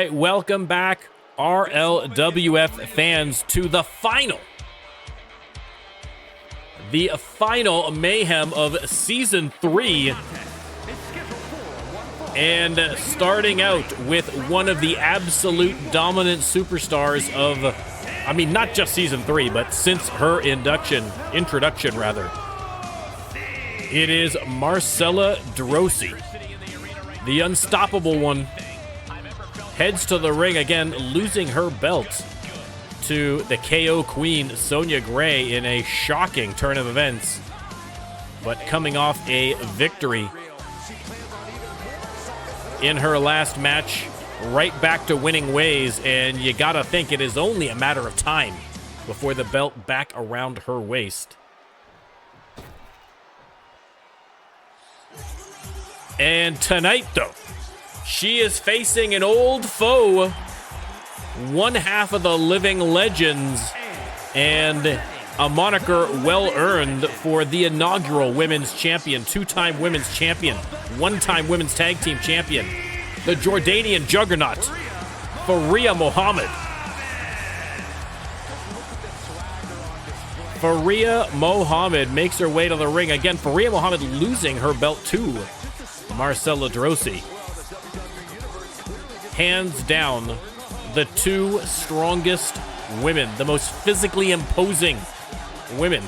right, welcome back, RLWF fans, to the final mayhem of Season 3. And starting out with one of the absolute dominant superstars of, I mean, not just Season 3, but since her introduction, it is Marcella Drosy, the unstoppable one. Heads to the ring again, losing her belt to the KO Queen, Sonya Gray, in a shocking turn of events, but coming off a victory in her last match, right back to winning ways, and you gotta think it is only a matter of time before the belt back around her waist. And tonight, though, she is facing an old foe, one half of the Living Legends, and a moniker well-earned for the inaugural women's champion, two-time women's champion, one-time women's tag team champion, the Jordanian juggernaut, Faria Mohammed. Faria Mohammed makes her way to the ring. Again, Faria Mohammed losing her belt to Marcella Drosy. Hands down, the two strongest women, the most physically imposing women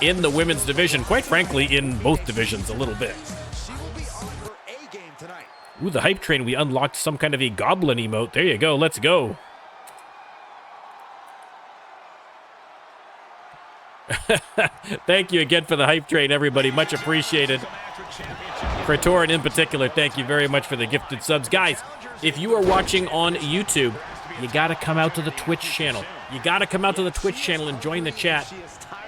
in the women's division, quite frankly, in both divisions a little bit. Ooh, the hype train, we unlocked some kind of a goblin emote. There you go, let's go. Thank you again for the hype train, everybody. Much appreciated. Kratoran in particular, thank you very much for the gifted subs. Guys, if you are watching on YouTube, you gotta come out to the Twitch channel. You gotta come out to the Twitch channel and join the chat.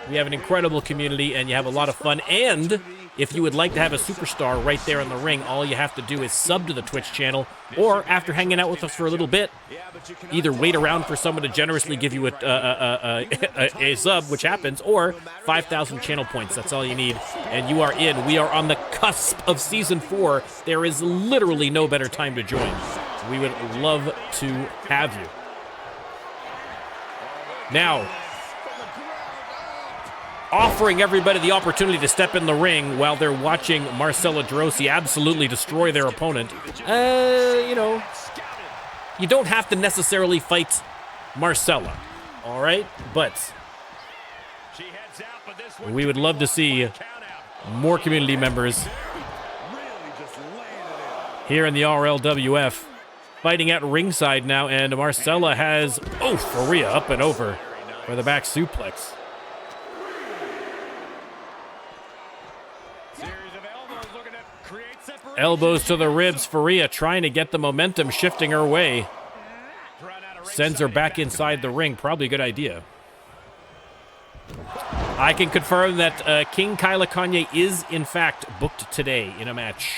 We have an incredible community and you have a lot of fun. And if you would like to have a superstar right there in the ring, all you have to do is sub to the Twitch channel, or after hanging out with us for a little bit, either wait around for someone to generously give you a sub, which happens, or 5,000 channel points. That's all you need, and you are in. We are on the cusp of Season 4. There is literally no better time to join. We would love to have you. Now, offering everybody the opportunity to step in the ring while they're watching Marcella Drosy absolutely destroy their opponent. You know, you don't have to necessarily fight Marcella, all right? But we would love to see more community members here in the RLWF fighting at ringside now, and Marcella has, Faria up and over for the back suplex. Elbows to the ribs. Faria trying to get the momentum, shifting her way. Sends her back inside the ring. Probably a good idea. I can confirm that King Kyla Kanye is, in fact, booked today in a match.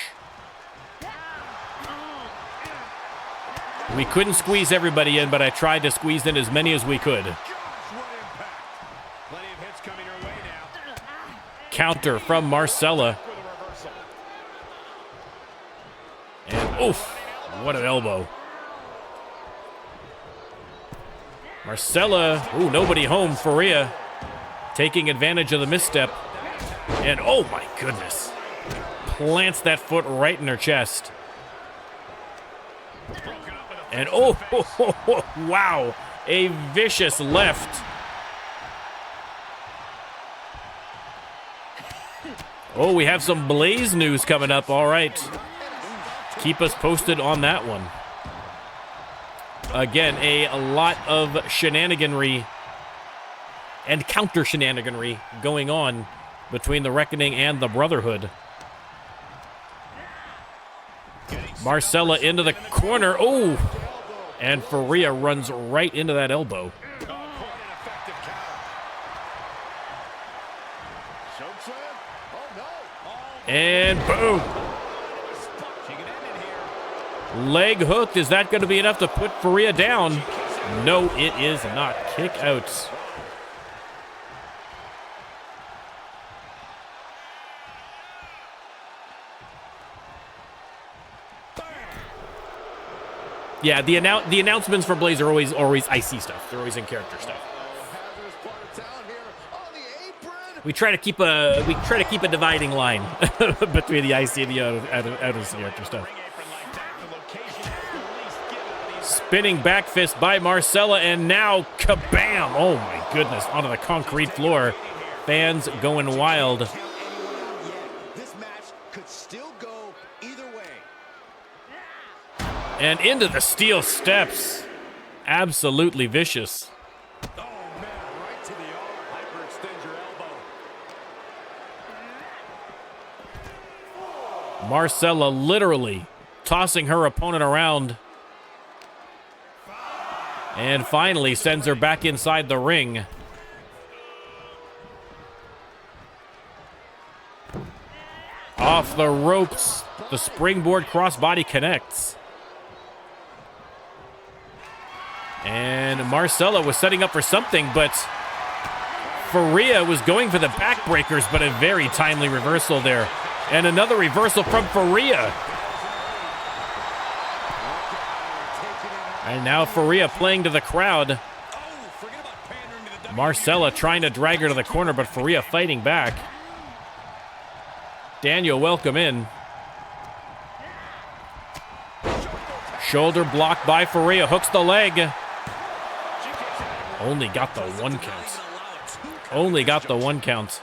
We couldn't squeeze everybody in, but I tried to squeeze in as many as we could. Counter from Marcella. And oof, what an elbow. Marcella, nobody home. Faria taking advantage of the misstep. And oh my goodness. Plants that foot right in her chest. And wow, a vicious left. We have some Blaze news coming up, all right. Keep us posted on that one. Again, a lot of shenaniganry and counter shenaniganry going on between the Reckoning and the Brotherhood. Marcella into the corner. And Faria runs right into that elbow. And boom. Leg hooked. Is that going to be enough to put Faria down? No, it is not. Kick out. Yeah, the announcements for Blaze are always icy stuff. They're always in character stuff. We try to keep a dividing line between the icy and the out of character stuff. Spinning back fist by Marcella, and now kabam! Oh my goodness, onto the concrete floor. Fans going wild. This match could still go either way. And into the steel steps. Absolutely vicious. Oh man, right to the arm. Hyperextend your elbow. Marcella literally tossing her opponent around. And finally sends her back inside the ring. Off the ropes. The springboard crossbody connects. And Marcella was setting up for something, but Faria was going for the backbreakers, but a very timely reversal there. And another reversal from Faria. And now Faria playing to the crowd. Marcella trying to drag her to the corner, but Faria fighting back. Daniel, welcome in. Shoulder blocked by Faria, hooks the leg. Only got the 1 count. Only got the 1 count.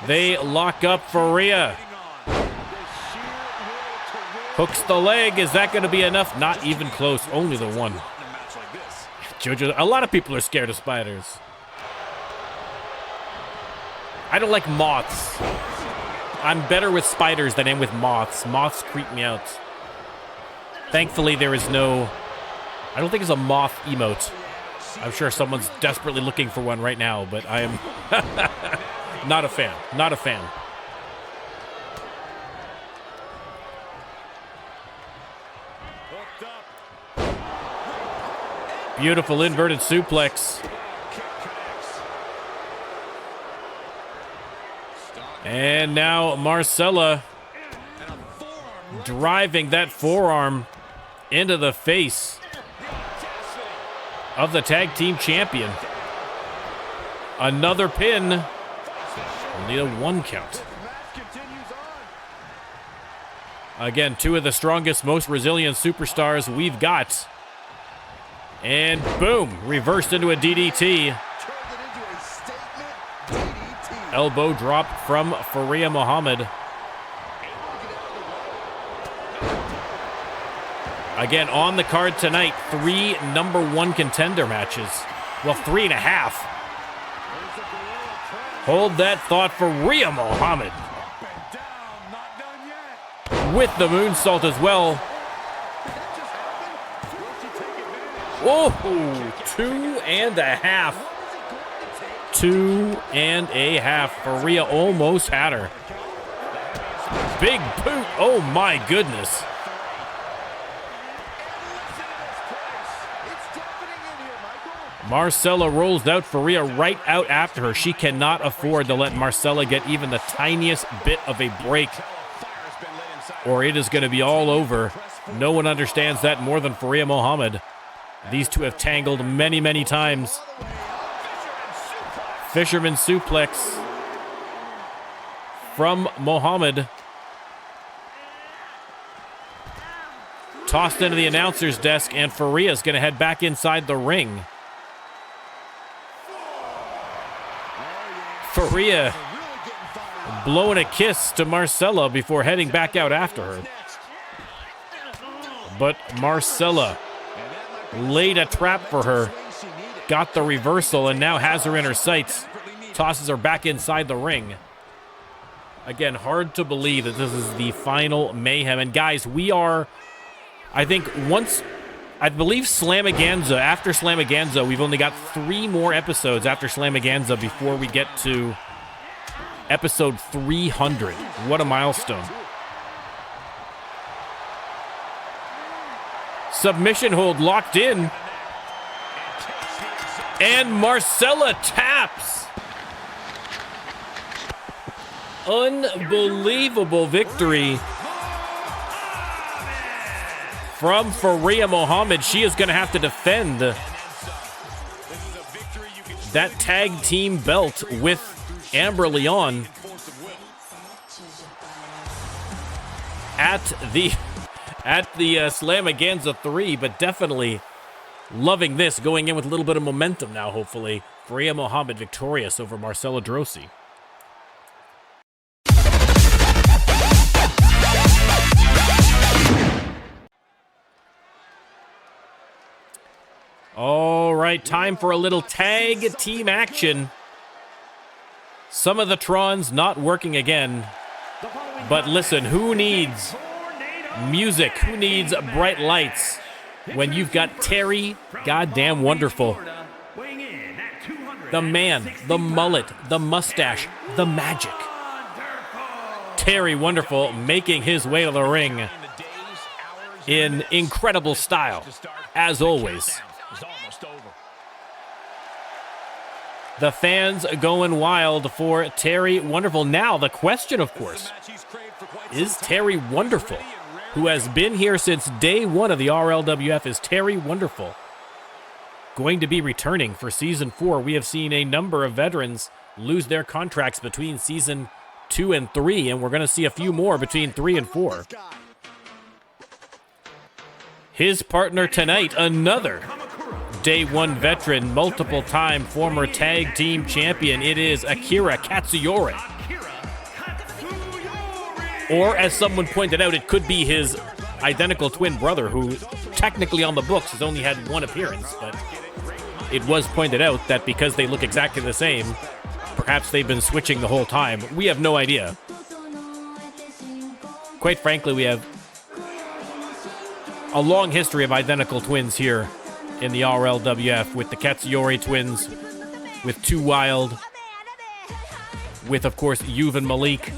They lock up Faria. Hooks the leg. Is that going to be enough? Not even close. Only the 1. Jojo, a lot of people are scared of spiders. I don't like moths. I'm better with spiders than I am with moths. Moths creep me out. Thankfully, there is no... I don't think it's a moth emote. I'm sure someone's desperately looking for one right now, but I am... not a fan. Not a fan. Beautiful inverted suplex. And now Marcella driving that forearm into the face of the tag team champion. Another pin. Only a 1 count. Again, 2 of the strongest, most resilient superstars we've got. And boom, reversed into a DDT. Elbow drop from Faria Muhammad. Again, on the card tonight, 3 #1 contender matches. Well, 3.5. Hold that thought for Faria Muhammad. With the moonsault as well. Oh, 2.5. 2.5. Faria almost had her. Big boot. Oh my goodness. Marcella rolls out. Faria right out after her. She cannot afford to let Marcella get even the tiniest bit of a break, or it is going to be all over. No one understands that more than Faria Muhammad. These two have tangled many, many times. Fisherman suplex from Muhammad. Tossed into the announcer's desk, and Faria's going to head back inside the ring. Faria blowing a kiss to Marcella before heading back out after her. But Marcella laid a trap for her, got the reversal, and now has her in her sights. Tosses her back inside the ring. Again, hard to believe that this is the final Mayhem. And guys, we are, I think, I believe Slamaganza, after Slamaganza, we've only got 3 more episodes after Slamaganza before we get to episode 300. What a milestone. Submission hold locked in. And Marcella taps. unbelievable victory from Faria Mohammed. She is going to have to defend that tag team belt with Amber Leon at the Slamaganza 3, but definitely loving this, going in with a little bit of momentum now, hopefully. Faria Mohammed victorious over Marcella Drossi. All right, time for a little tag team action. Some of the Trons not working again. But listen, who needs music? Who needs bright lights when you've got Terry goddamn Wonderful? The man, the mullet, the mustache, the magic. Terry Wonderful making his way to the ring in incredible style, as always. The fans going wild for Terry Wonderful. Now, the question, of course, is Terry Wonderful, who has been here since day one of the RLWF, is Terry Wonderful going to be returning for Season 4? We have seen a number of veterans lose their contracts between Season 2 and 3, and we're going to see a few more between 3 and 4. His partner tonight, another Day 1 veteran, multiple-time former tag team champion. It is Akira Katsuyori. Or, as someone pointed out, it could be his identical twin brother, who technically on the books has only had one appearance, but it was pointed out that because they look exactly the same, perhaps they've been switching the whole time. We have no idea. Quite frankly, we have a long history of identical twins here in the RLWF, with the Katsuyori twins, with 2 Wild, with, of course, Yuv and Malik.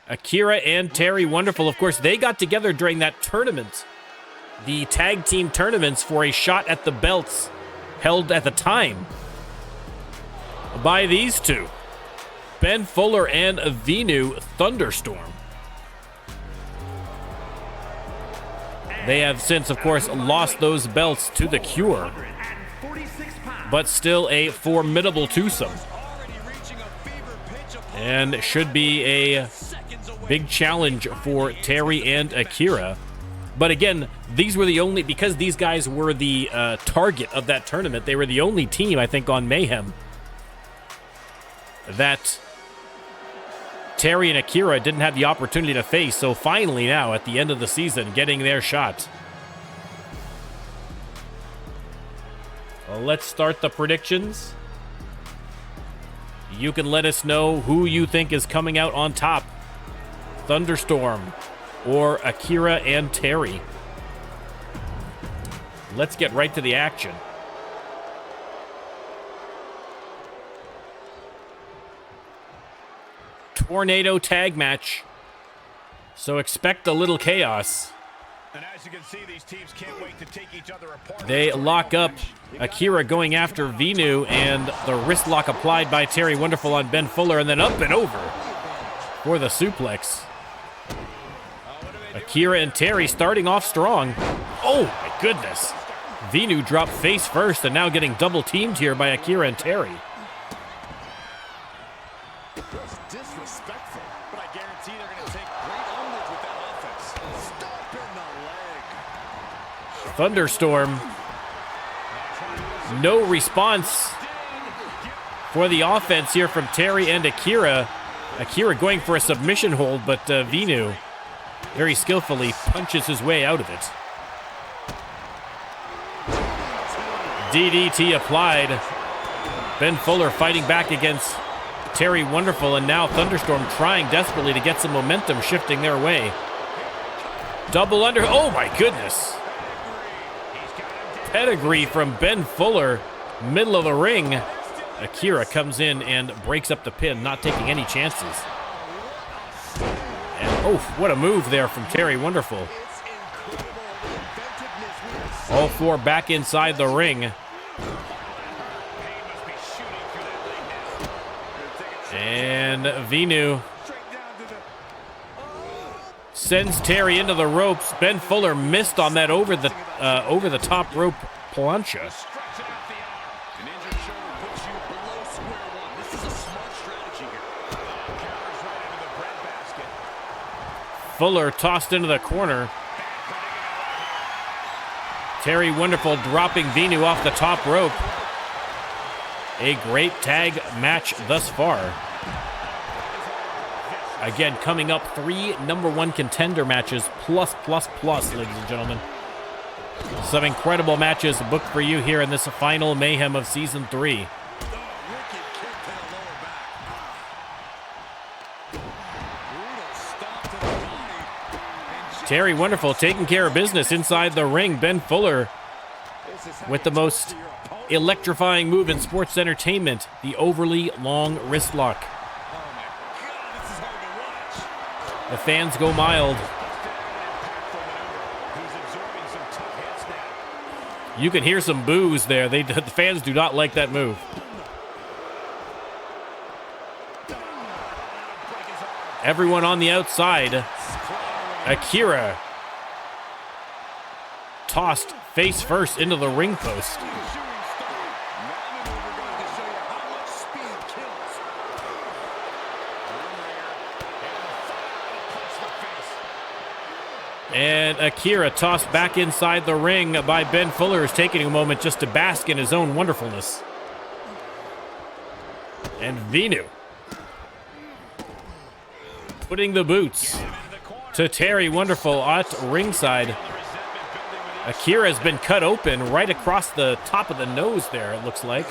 Akira and Terry Wonderful, of course, they got together during that tournament, the tag team tournaments, for a shot at the belts held at the time by these two, Ben Fuller and Avinu Thunderstorm. They have since, of course, lost those belts to The Cure, but still a formidable twosome, and should be a big challenge for Terry and Akira. But again, these were the only, because these guys were the target of that tournament, they were the only team, I think, on Mayhem that Terry and Akira didn't have the opportunity to face. So finally now, at the end of the season, getting their shot. Well, let's start the predictions. You can let us know who you think is coming out on top, Thunderstorm or Akira and Terry. Let's get right to the action. Tornado tag match, so expect a little chaos. And as you can see, these teams can't wait to take each other apart. They lock up, Akira going after Venu, and the wrist lock applied by Terry Wonderful on Ben Fuller, and then up and over for the suplex. Akira and Terry starting off strong. Oh my goodness. Venu dropped face first, and now getting double teamed here by Akira and Terry. Disrespectful, but I guarantee they're going to take great umbrage with that offense. Stop in the leg. Thunderstorm. No response for the offense here from Terry and Akira. Akira going for a submission hold, but Venu very skillfully punches his way out of it. DDT applied. Ben Fuller fighting back against Terry Wonderful, and now Thunderstorm trying desperately to get some momentum shifting their way. Double under. Oh my goodness. Pedigree from Ben Fuller, middle of the ring. Akira comes in and breaks up the pin, not taking any chances. And oh, what a move there from Terry Wonderful. All four back inside the ring. And Vinu sends Terry into the ropes. Ben Fuller missed on that over the top rope plancha. Fuller tossed into the corner. Terry Wonderful dropping Vinu off the top rope. A great tag match thus far. Again, coming up, 3 #1 contender matches, plus, ladies and gentlemen. Some incredible matches booked for you here in this final mayhem of Season 3. Terry Wonderful taking care of business inside the ring. Ben Fuller with the most electrifying move in sports entertainment, the overly long wrist lock. The fans go mild. You can hear some boos there. The fans do not like that move. Everyone on the outside. Akira tossed face first into the ring post. And Akira tossed back inside the ring by Ben Fuller, who's taking a moment just to bask in his own wonderfulness. And Vinu putting the boots to Terry Wonderful at ringside. Akira has been cut open right across the top of the nose there, it looks like.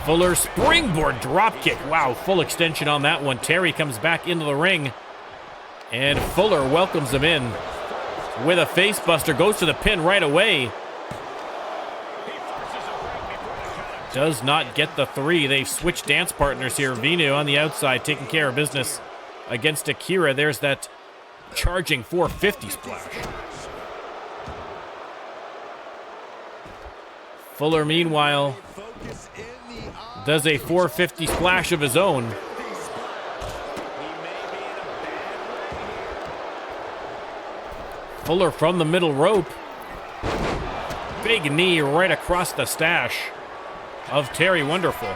Fuller springboard dropkick. Wow, full extension on that one. Terry comes back into the ring, and Fuller welcomes him in with a face buster. Goes to the pin right away. Does not get the 3. They've switched dance partners here. Vinu on the outside taking care of business against Akira. There's that charging 450 splash. Fuller, meanwhile, does a 450 splash of his own. Fuller from the middle rope. Big knee right across the stash of Terry Wonderful.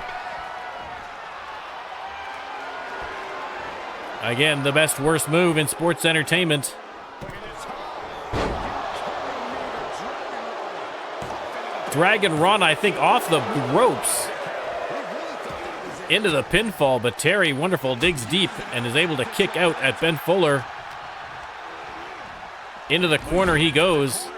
Again, the best worst move in sports entertainment. Dragon Rana, I think, off the ropes into the pinfall, but Terry Wonderful digs deep and is able to kick out at Ben Fuller. Into the corner he goes.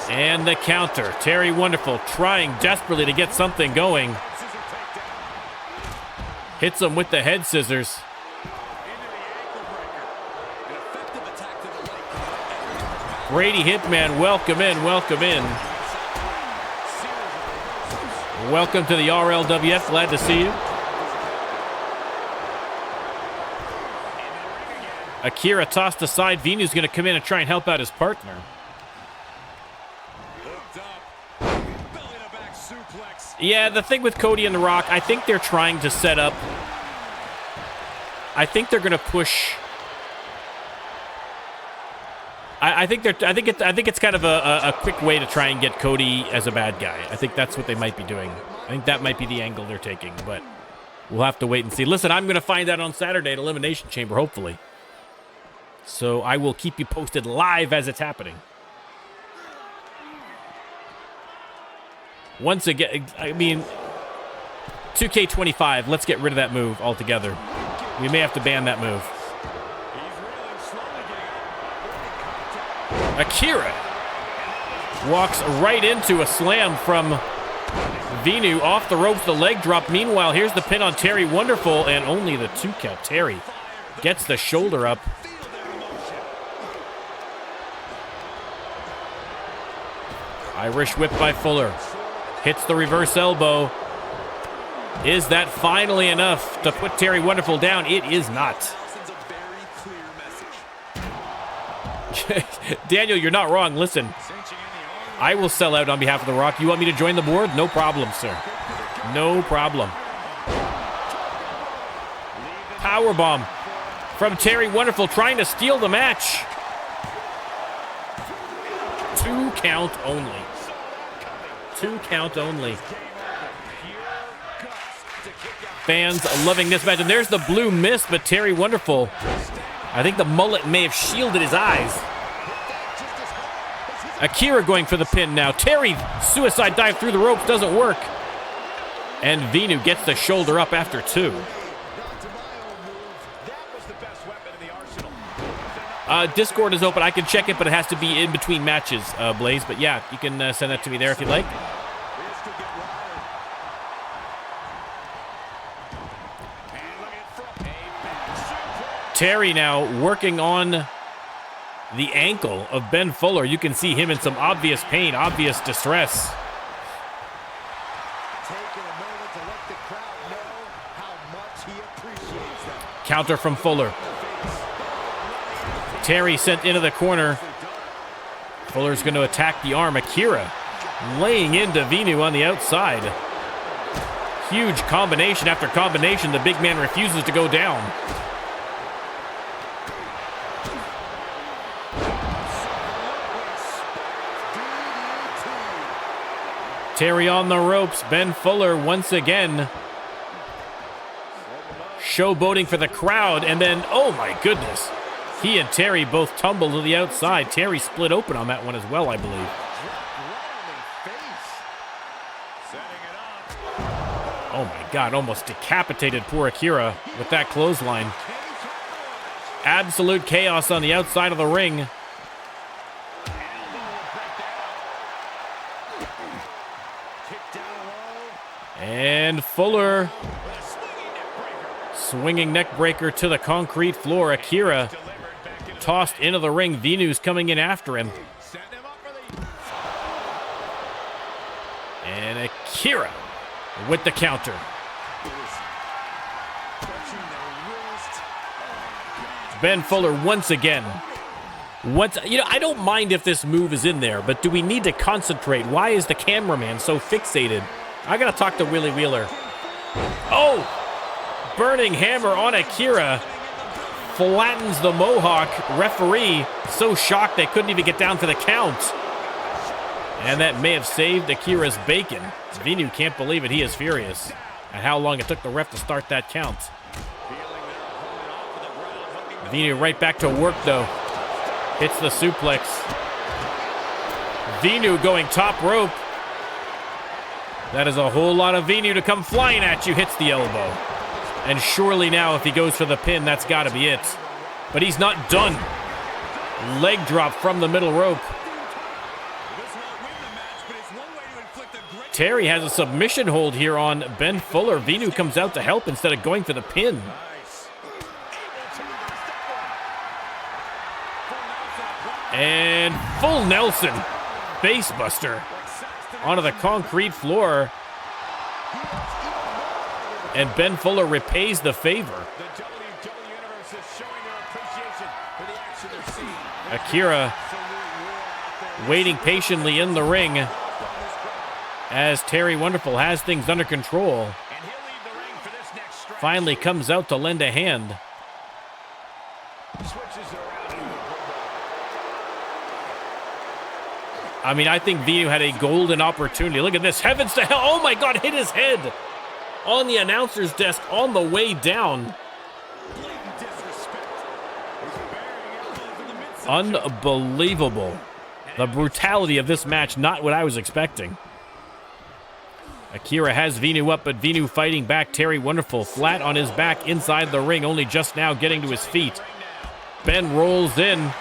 And the counter. Terry Wonderful trying desperately to get something going. Hits him with the head scissors. Brady Hitman, welcome in, welcome in. Welcome to the RLWF, glad to see you. Akira tossed aside. Vinu's going to come in and try and help out his partner. Yeah, the thing with Cody and The Rock, I think they're trying to set up. I think they're going to push. I think it's kind of a quick way to try and get Cody as a bad guy. I think that's what they might be doing. I think that might be the angle they're taking, but we'll have to wait and see. Listen, I'm going to find out on Saturday at Elimination Chamber, hopefully. So I will keep you posted live as it's happening. Once again, I mean, 2K25, let's get rid of that move altogether. We may have to ban that move. Akira walks right into a slam from Vinu off the ropes, the leg drop. Meanwhile, here's the pin on Terry Wonderful, and only the 2 count. Terry gets the shoulder up. Irish whip by Fuller. Hits the reverse elbow. Is that finally enough to put Terry Wonderful down? It is not. Daniel, you're not wrong. Listen, I will sell out on behalf of The Rock. You want me to join the board? No problem, sir. No problem. Powerbomb from Terry Wonderful, trying to steal the match. 2 count only. 2 count only. Fans loving this match. And there's the blue mist, but Terry Wonderful, I think the mullet may have shielded his eyes. Akira going for the pin now. Terry, suicide dive through the ropes, doesn't work. And Venu gets the shoulder up after 2. Discord is open. I can check it, but it has to be in between matches, Blaze. But yeah, you can send that to me there if you'd like. Terry now working on the ankle of Ben Fuller. You can see him in some obvious pain, obvious distress. Counter from Fuller. Terry sent into the corner. Fuller's going to attack the arm. Akira laying into Venu on the outside. Huge combination after combination. The big man refuses to go down. Terry on the ropes. Ben Fuller once again showboating for the crowd. And then, oh my goodness, he and Terry both tumble to the outside. Terry split open on that one as well, I believe. Oh my God, almost decapitated poor Akira with that clothesline. Absolute chaos on the outside of the ring. And Fuller, swinging neck breaker to the concrete floor. Akira tossed into the ring. Venu's coming in after him. And Akira with the counter. Ben Fuller once again. I don't mind if this move is in there, but do we need to concentrate? Why is the cameraman so fixated? I gotta talk to Willie Wheeler. Oh! Burning hammer on Akira. Flattens the Mohawk. Referee so shocked they couldn't even get down to the count. And that may have saved Akira's bacon. Venu can't believe it. He is furious at how long it took the ref to start that count. Venu right back to work though. Hits the suplex. Venu going top rope. That is a whole lot of Venu to come flying at you. Hits the elbow. And surely now if he goes for the pin, that's got to be it. But he's not done. Leg drop from the middle rope. Terry has a submission hold here on Ben Fuller. Venu comes out to help instead of going for the pin. And full Nelson. Basebuster onto the concrete floor. And Ben Fuller repays the favor. Akira waiting patiently in the ring as Terry Wonderful has things under control. Finally comes out to lend a hand. I mean, I think Venu had a golden opportunity. Look at this. Heavens to hell. Oh my God, hit his head on the announcer's desk on the way down. Unbelievable. The brutality of this match, not what I was expecting. Akira has Venu up, but Venu fighting back. Terry Wonderful flat on his back inside the ring, only just now getting to his feet. Ben rolls in.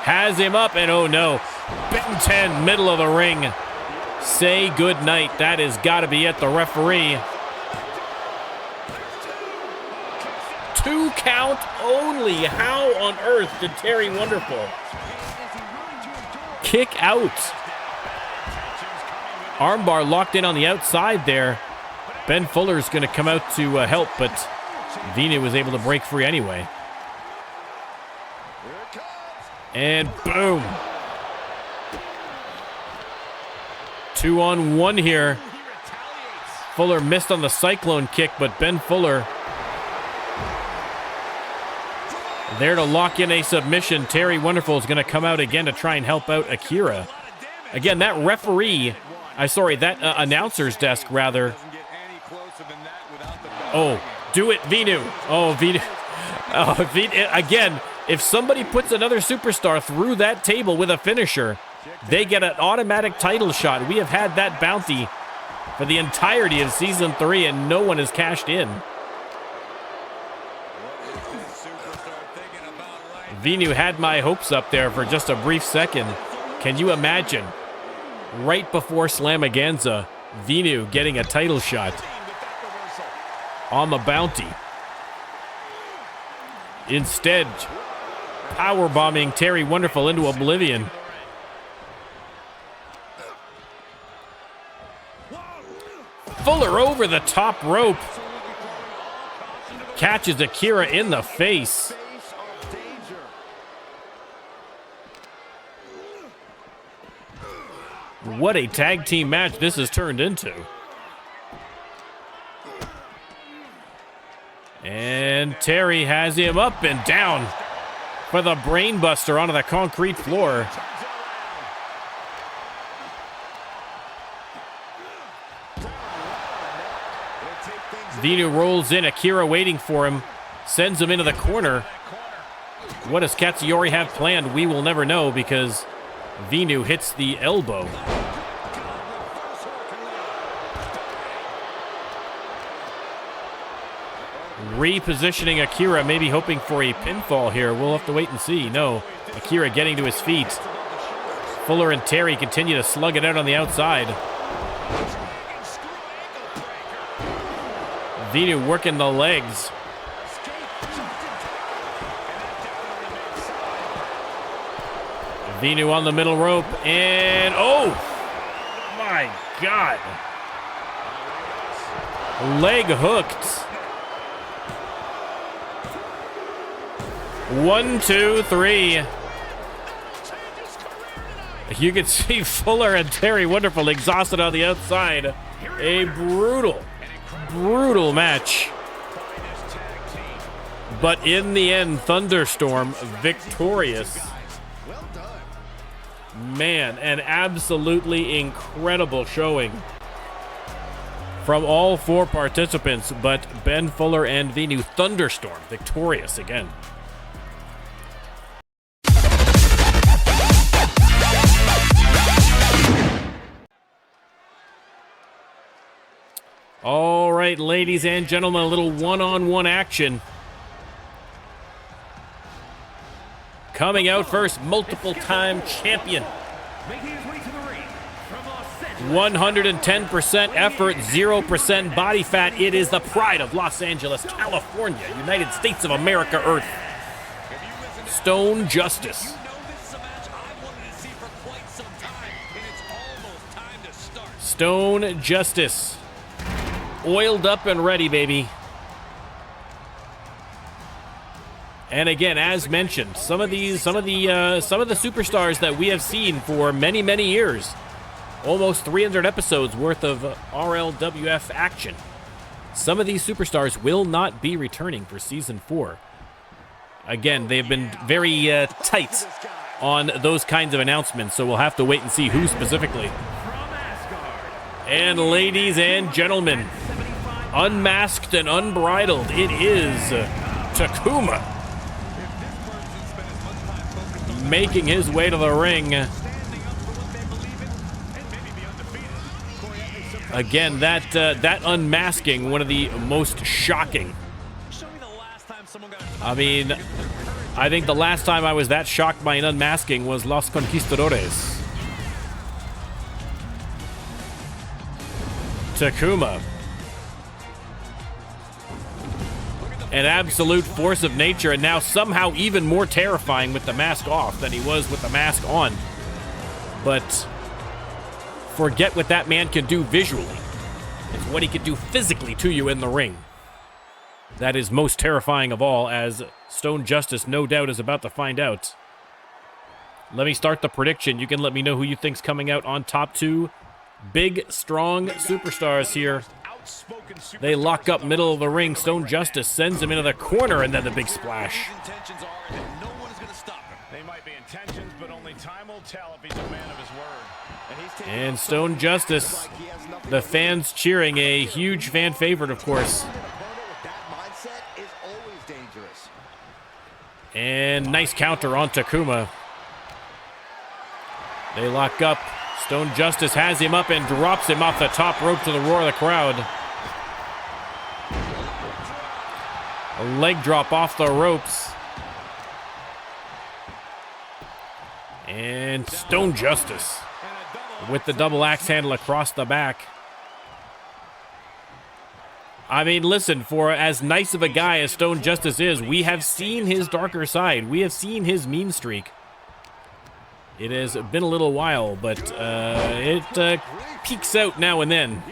Has him up, and oh no. Ben 10, middle of the ring. Say good night. That has got to be it. The referee. 2 count only. How on earth did Terry Wonderful kick out? Armbar locked in on the outside there. Ben Fuller's going to come out to help, but Venu was able to break free anyway. And boom. 2-on-1 here. Fuller missed on the Cyclone kick, but Ben Fuller there to lock in a submission. Terry Wonderful is going to come out again to try and help out Akira. Again, that referee, that announcer's desk, rather. Oh, do it, Vinu. Oh, Vinu. Oh, Vinu. Again, if somebody puts another superstar through that table with a finisher, they get an automatic title shot. We have had that bounty for the entirety of Season 3, and no one has cashed in. Vinu had my hopes up there for just a brief second. Can you imagine? Right before Slamaganza, Vinu getting a title shot on the bounty. Instead, powerbombing Terry Wonderful into oblivion. Fuller over the top rope. Catches Akira in the face. What a tag team match this has turned into. And Terry has him up and down for the brainbuster onto the concrete floor. Vinu rolls in, Akira waiting for him, sends him into the corner. What does Katsuyori have planned? We will never know because Vinu hits the elbow. Repositioning Akira, maybe hoping for a pinfall here. We'll have to wait and see. No, Akira getting to his feet. Fuller and Terry continue to slug it out on the outside. Vinu working the legs. Vinu on the middle rope, and oh my God. Leg hooked. 1, 2, 3. You can see Fuller and Terry Wonderful exhausted on the outside. A brutal match. But in the end, Thunderstorm victorious. Man, an absolutely incredible showing from all four participants, but Ben Fuller and Vinu. Thunderstorm victorious again. All right, ladies and gentlemen, a little one-on-one action. Coming out first, multiple-time champion. 110% effort, 0% body fat. It is the pride of Los Angeles, California, United States of America, Earth. Stone Justice. Stone Justice. Oiled up and ready, baby. And again, as mentioned, some of the superstars that we have seen for many, many years, almost 300 episodes worth of RLWF action. Some of these superstars will not be returning for Season 4. Again, they've been very tight on those kinds of announcements, so we'll have to wait and see who specifically. And ladies and gentlemen, unmasked and unbridled, it is Takuma making his way to the ring. Again, that unmasking, one of the most shocking. I mean, I think the last time I was that shocked by an unmasking was Los Conquistadores. Takuma. An absolute force of nature, and now somehow even more terrifying with the mask off than he was with the mask on. But forget what that man can do visually. It's what he can do physically to you in the ring. That is most terrifying of all, as Stone Justice no doubt is about to find out. Let me start the prediction. You can let me know who you think's coming out on top 2. Big, strong superstars here. They lock up middle of the ring. Stone Justice sends him into the corner, and then the big splash. They might be intentions, but only time will tell if he's a man of his word. And Stone Justice, the fans cheering, a huge fan favorite, of course. And nice counter on Takuma. They lock up. Stone Justice has him up and drops him off the top rope to the roar of the crowd. A leg drop off the ropes. And Stone Justice with the double axe handle across the back. I mean, listen, for as nice of a guy as Stone Justice is, we have seen his darker side. We have seen his mean streak. It has been a little while, but it peaks out now and then.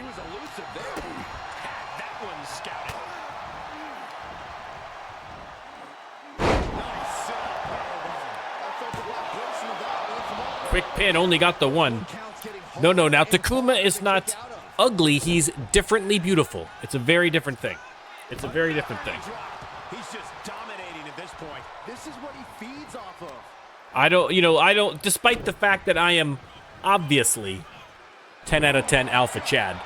Quick pin, only got the one. No, now Takuma is not ugly. He's differently beautiful. It's a very different thing. It's a very different thing. He's just dominating at this point. This is what he feeds off of. I don't, despite the fact that I am obviously 10 out of 10 Alpha Chad,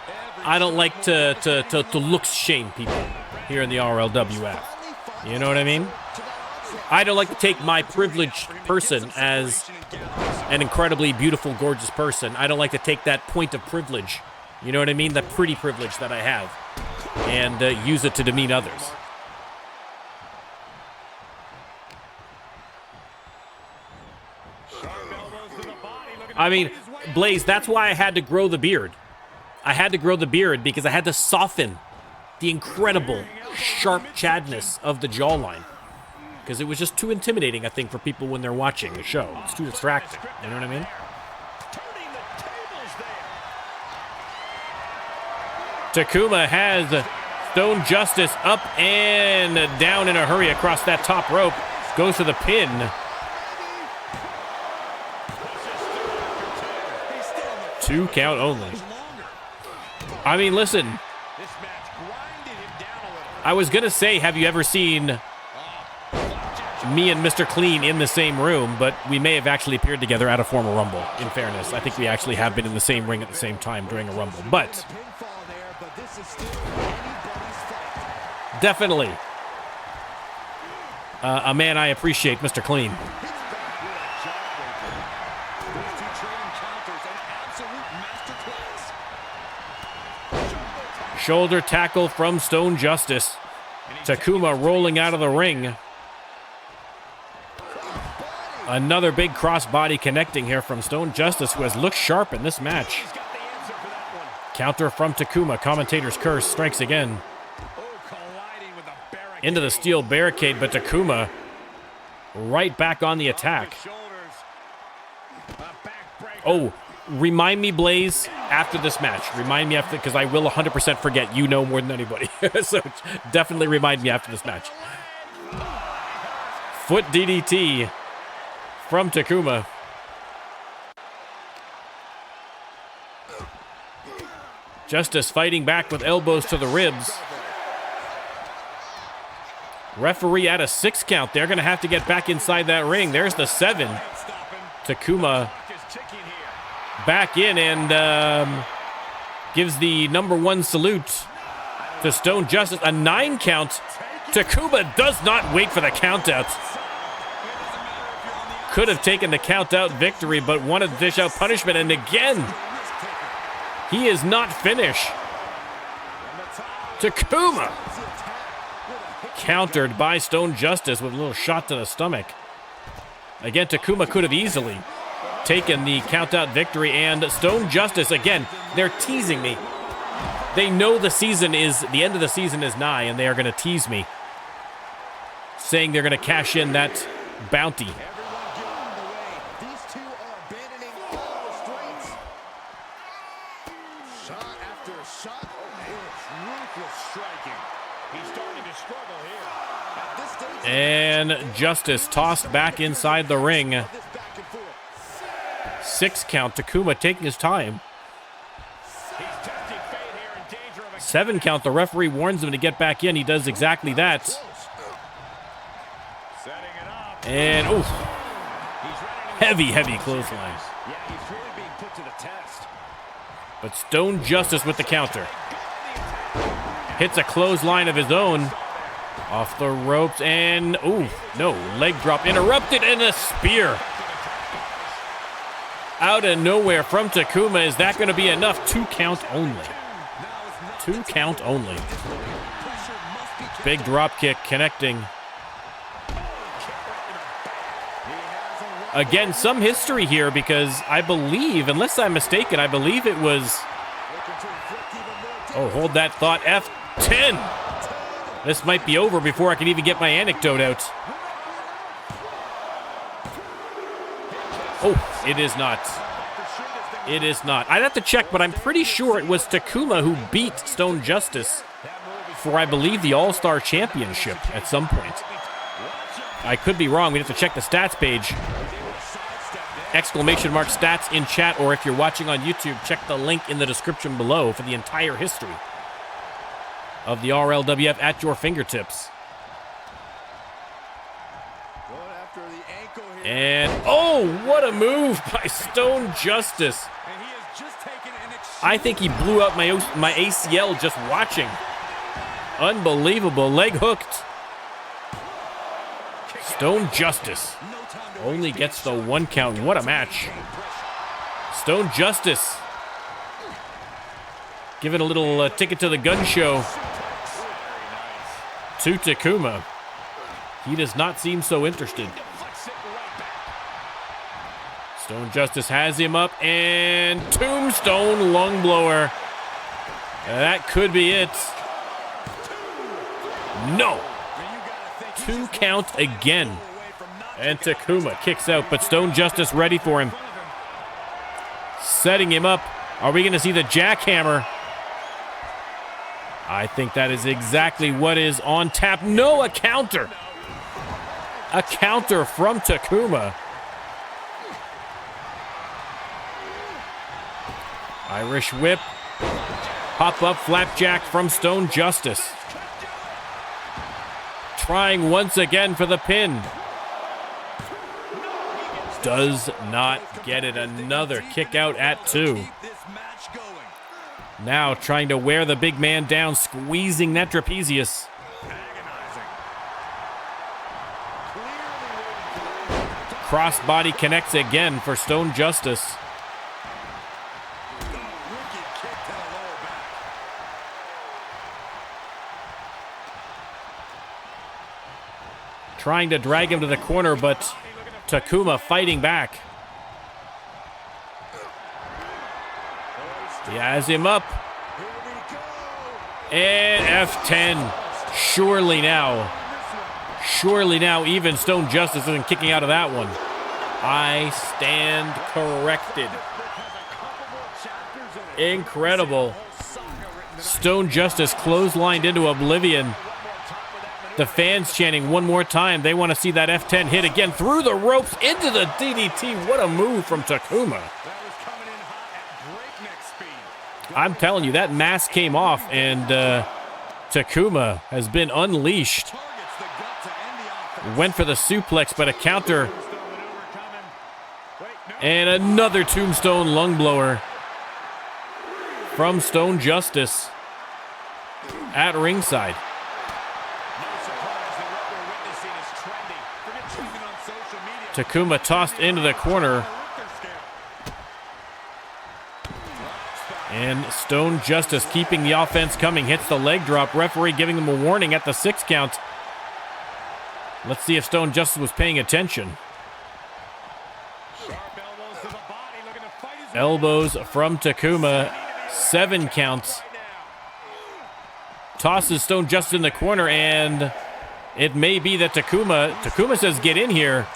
I don't like to looks shame people here in the RLWF. You know what I mean? I don't like to take my privileged person as an incredibly beautiful, gorgeous person. I don't like to take that point of privilege, you know what I mean? That pretty privilege that I have, and use it to demean others. I mean, Blaze, that's why I had to grow the beard. I had to grow the beard because I had to soften the incredible sharp Chadness of the jawline. Because it was just too intimidating, I think, for people when they're watching the show. It's too distracting. You know what I mean? Takuma has Stone Justice up and down in a hurry across that top rope. Goes to the pin. 2 count only. I mean, listen. I was going to say, have you ever seen me and Mr. Clean in the same room, but we may have actually appeared together at a former Rumble, in fairness. I think we actually have been in the same ring at the same time during a Rumble, but definitely a man I appreciate, Mr. Clean. Shoulder tackle from Stone Justice. Takuma rolling out of the ring. Another big crossbody connecting here from Stone Justice, who has looked sharp in this match. Counter from Takuma. Commentator's curse strikes again. Into the steel barricade, but Takuma right back on the attack. Oh, remind me, Blaze, after this match. Remind me after, because I will 100% forget. You know more than anybody. So definitely remind me after this match. Foot DDT from Takuma. Justice fighting back with elbows to the ribs. Referee at a 6 count. They're going to have to get back inside that ring. There's the 7. Takuma back in and gives the #1 salute to Stone Justice. A 9 count. Takuma does not wait for the count out. Could have taken the count out victory, but wanted to dish out punishment. And again, he is not finished. Takuma countered by Stone Justice with a little shot to the stomach. Again, Takuma could have easily taken the count-out victory, and Stone Justice, again, they're teasing me. They know the end of the season is nigh, and they are going to tease me, saying they're going to cash in that bounty. And Justice tossed back inside the ring. 6 count. Takuma taking his time. 7 count. The referee warns him to get back in. He does exactly that. And, oof. Heavy clothesline. But Stone Justice with the counter. Hits a clothesline of his own. Off the ropes and, ooh, no, leg drop interrupted and a spear. Out of nowhere from Takuma. Is that going to be enough? 2 count only. 2 count only. Big drop kick connecting. Again, some history here because I believe, unless I'm mistaken, I believe it was... Oh, hold that thought. F10. This might be over before I can even get my anecdote out. Oh, it is not. It is not. I'd have to check, but I'm pretty sure it was Takuma who beat Stone Justice for, I believe, the All-Star Championship at some point. I could be wrong. We'd have to check the stats page. Exclamation mark stats in chat, or if you're watching on YouTube, check the link in the description below for the entire history of the RLWF at your fingertips. And, oh, what a move by Stone Justice. I think he blew out my ACL just watching. Unbelievable. Leg hooked. Stone Justice only gets the 1 count. What a match. Stone Justice giving a little ticket to the gun show to Takuma. He does not seem so interested. Stone Justice has him up and tombstone lung blower. That could be it. No. 2 count again. And Takuma kicks out, but Stone Justice ready for him. Setting him up. Are we going to see the jackhammer? I think that is exactly what is on tap. No, a counter. A counter from Takuma. Irish whip. Pop-up flapjack from Stone Justice. Trying once again for the pin. Does not get it. Another kick out at 2. Now trying to wear the big man down, squeezing that trapezius. Crossbody connects again for Stone Justice. Trying to drag him to the corner, but Takuma fighting back. He has him up. And F10. Surely now, even Stone Justice isn't kicking out of that one. I stand corrected. Incredible. Stone Justice clotheslined into oblivion. The fans chanting one more time. They want to see that F10 hit again through the ropes into the DDT. What a move from Takuma. I'm telling you, that mask came off, and Takuma has been unleashed. Went for the suplex, but a counter. And another tombstone lung blower from Stone Justice at ringside. Takuma tossed into the corner. And Stone Justice keeping the offense coming. Hits the leg drop. Referee giving them a warning at the 6 count. Let's see if Stone Justice was paying attention. Elbows from Takuma. 7 counts. Tosses Stone Justice in the corner, and it may be that Takuma says get in here.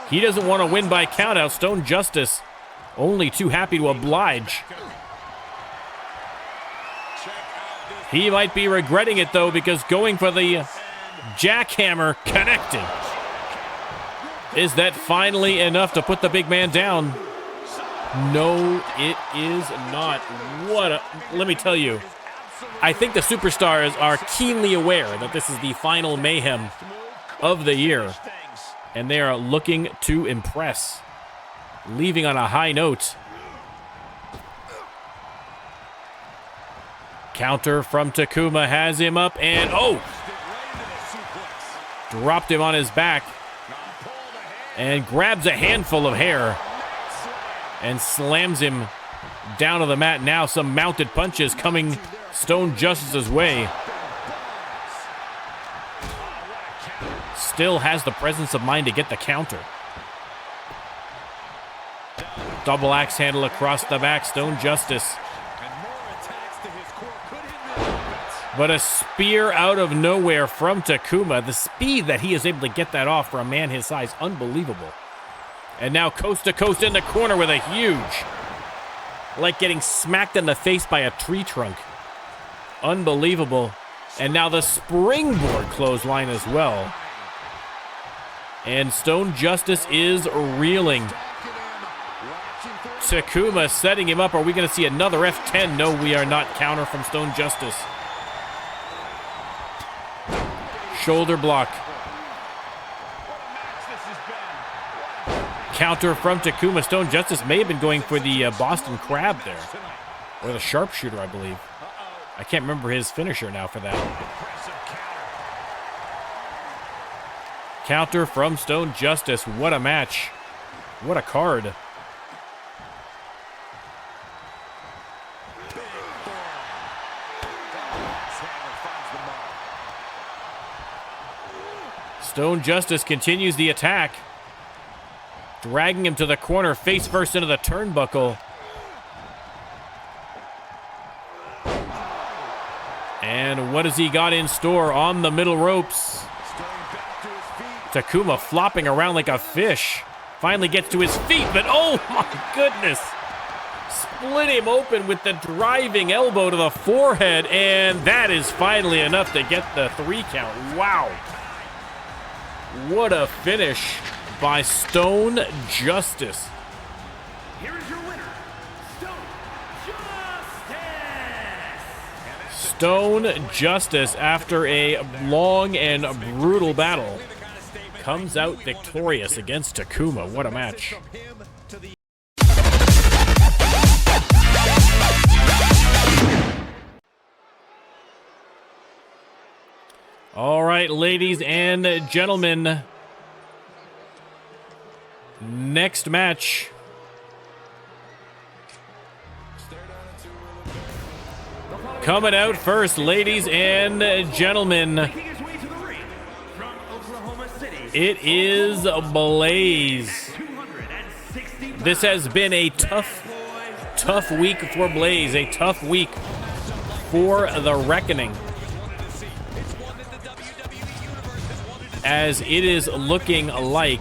He doesn't want to win by countout. Stone Justice only too happy to oblige. He might be regretting it, though, because going for the jackhammer connecting. Is that finally enough to put the big man down? No, it is not. Let me tell you, I think the superstars are keenly aware that this is the final mayhem of the year, and they are looking to impress, leaving on a high note. Counter from Takuma has him up, and dropped him on his back and grabs a handful of hair and slams him down to the mat. Now some mounted punches coming Stone Justice's way. Still has the presence of mind to get the counter. Double axe handle across the back, Stone Justice. But a spear out of nowhere from Takuma. The speed that he is able to get that off for a man his size, unbelievable. And now coast to coast in the corner with a huge, like getting smacked in the face by a tree trunk. Unbelievable. And now the springboard clothesline as well. And Stone Justice is reeling. Takuma setting him up. Are we going to see another F10? No, we are not. Counter from Stone Justice. Shoulder block. Counter from Takuma. Stone Justice may have been going for the Boston Crab there. Or the sharpshooter, I believe. I can't remember his finisher now for that. Counter from Stone Justice. What a match. What a card. Stone Justice continues the attack. Dragging him to the corner, face first into the turnbuckle. And what has he got in store on the middle ropes? Takuma flopping around like a fish. Finally gets to his feet, but oh my goodness. Split him open with the driving elbow to the forehead, and that is finally enough to get the 3 count. Wow. What a finish by Stone Justice. Here is your winner, Stone Justice. Stone Justice, after a long and brutal battle, comes out victorious against Takuma. What a match. All right, ladies and gentlemen. Next match. Coming out first, ladies and gentlemen. It is Blaze. This has been a tough week for Blaze. A tough week for the Reckoning. As it is looking like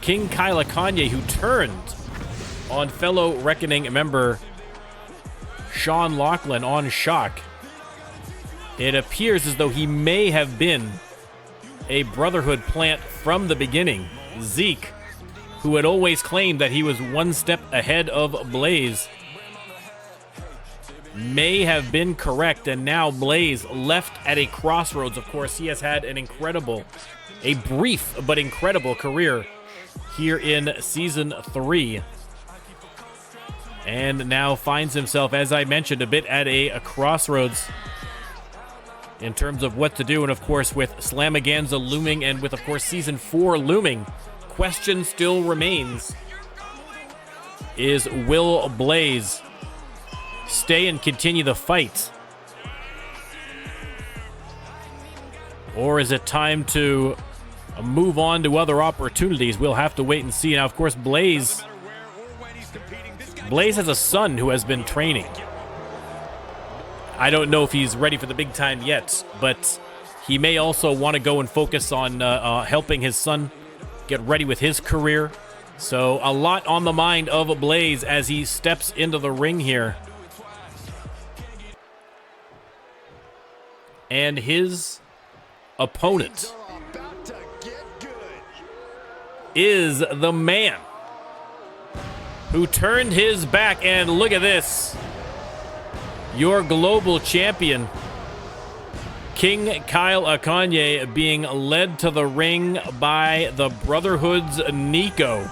King Kyla Kanye, who turned on fellow Reckoning member Sean Lachlan on shock. It appears as though he may have been a Brotherhood plant from the beginning. Zeke, who had always claimed that he was one step ahead of Blaze, may have been correct, and now Blaze left at a crossroads. Of course, he has had a brief but incredible career here in Season 3. And now finds himself, as I mentioned, a bit at a crossroads in terms of what to do. And of course, with Slamaganza looming and with, of course, Season 4 looming, question still remains. Will Blaze stay and continue the fight? Or is it time to move on to other opportunities? We'll have to wait and see. Now, of course, Blaze has a son who has been training. I don't know if he's ready for the big time yet, but he may also want to go and focus on helping his son get ready with his career. So a lot on the mind of Blaze as he steps into the ring here. And his opponent is the man who turned his back, and look at this. Your global champion, King Kyle Okanye, being led to the ring by the Brotherhood's Nico.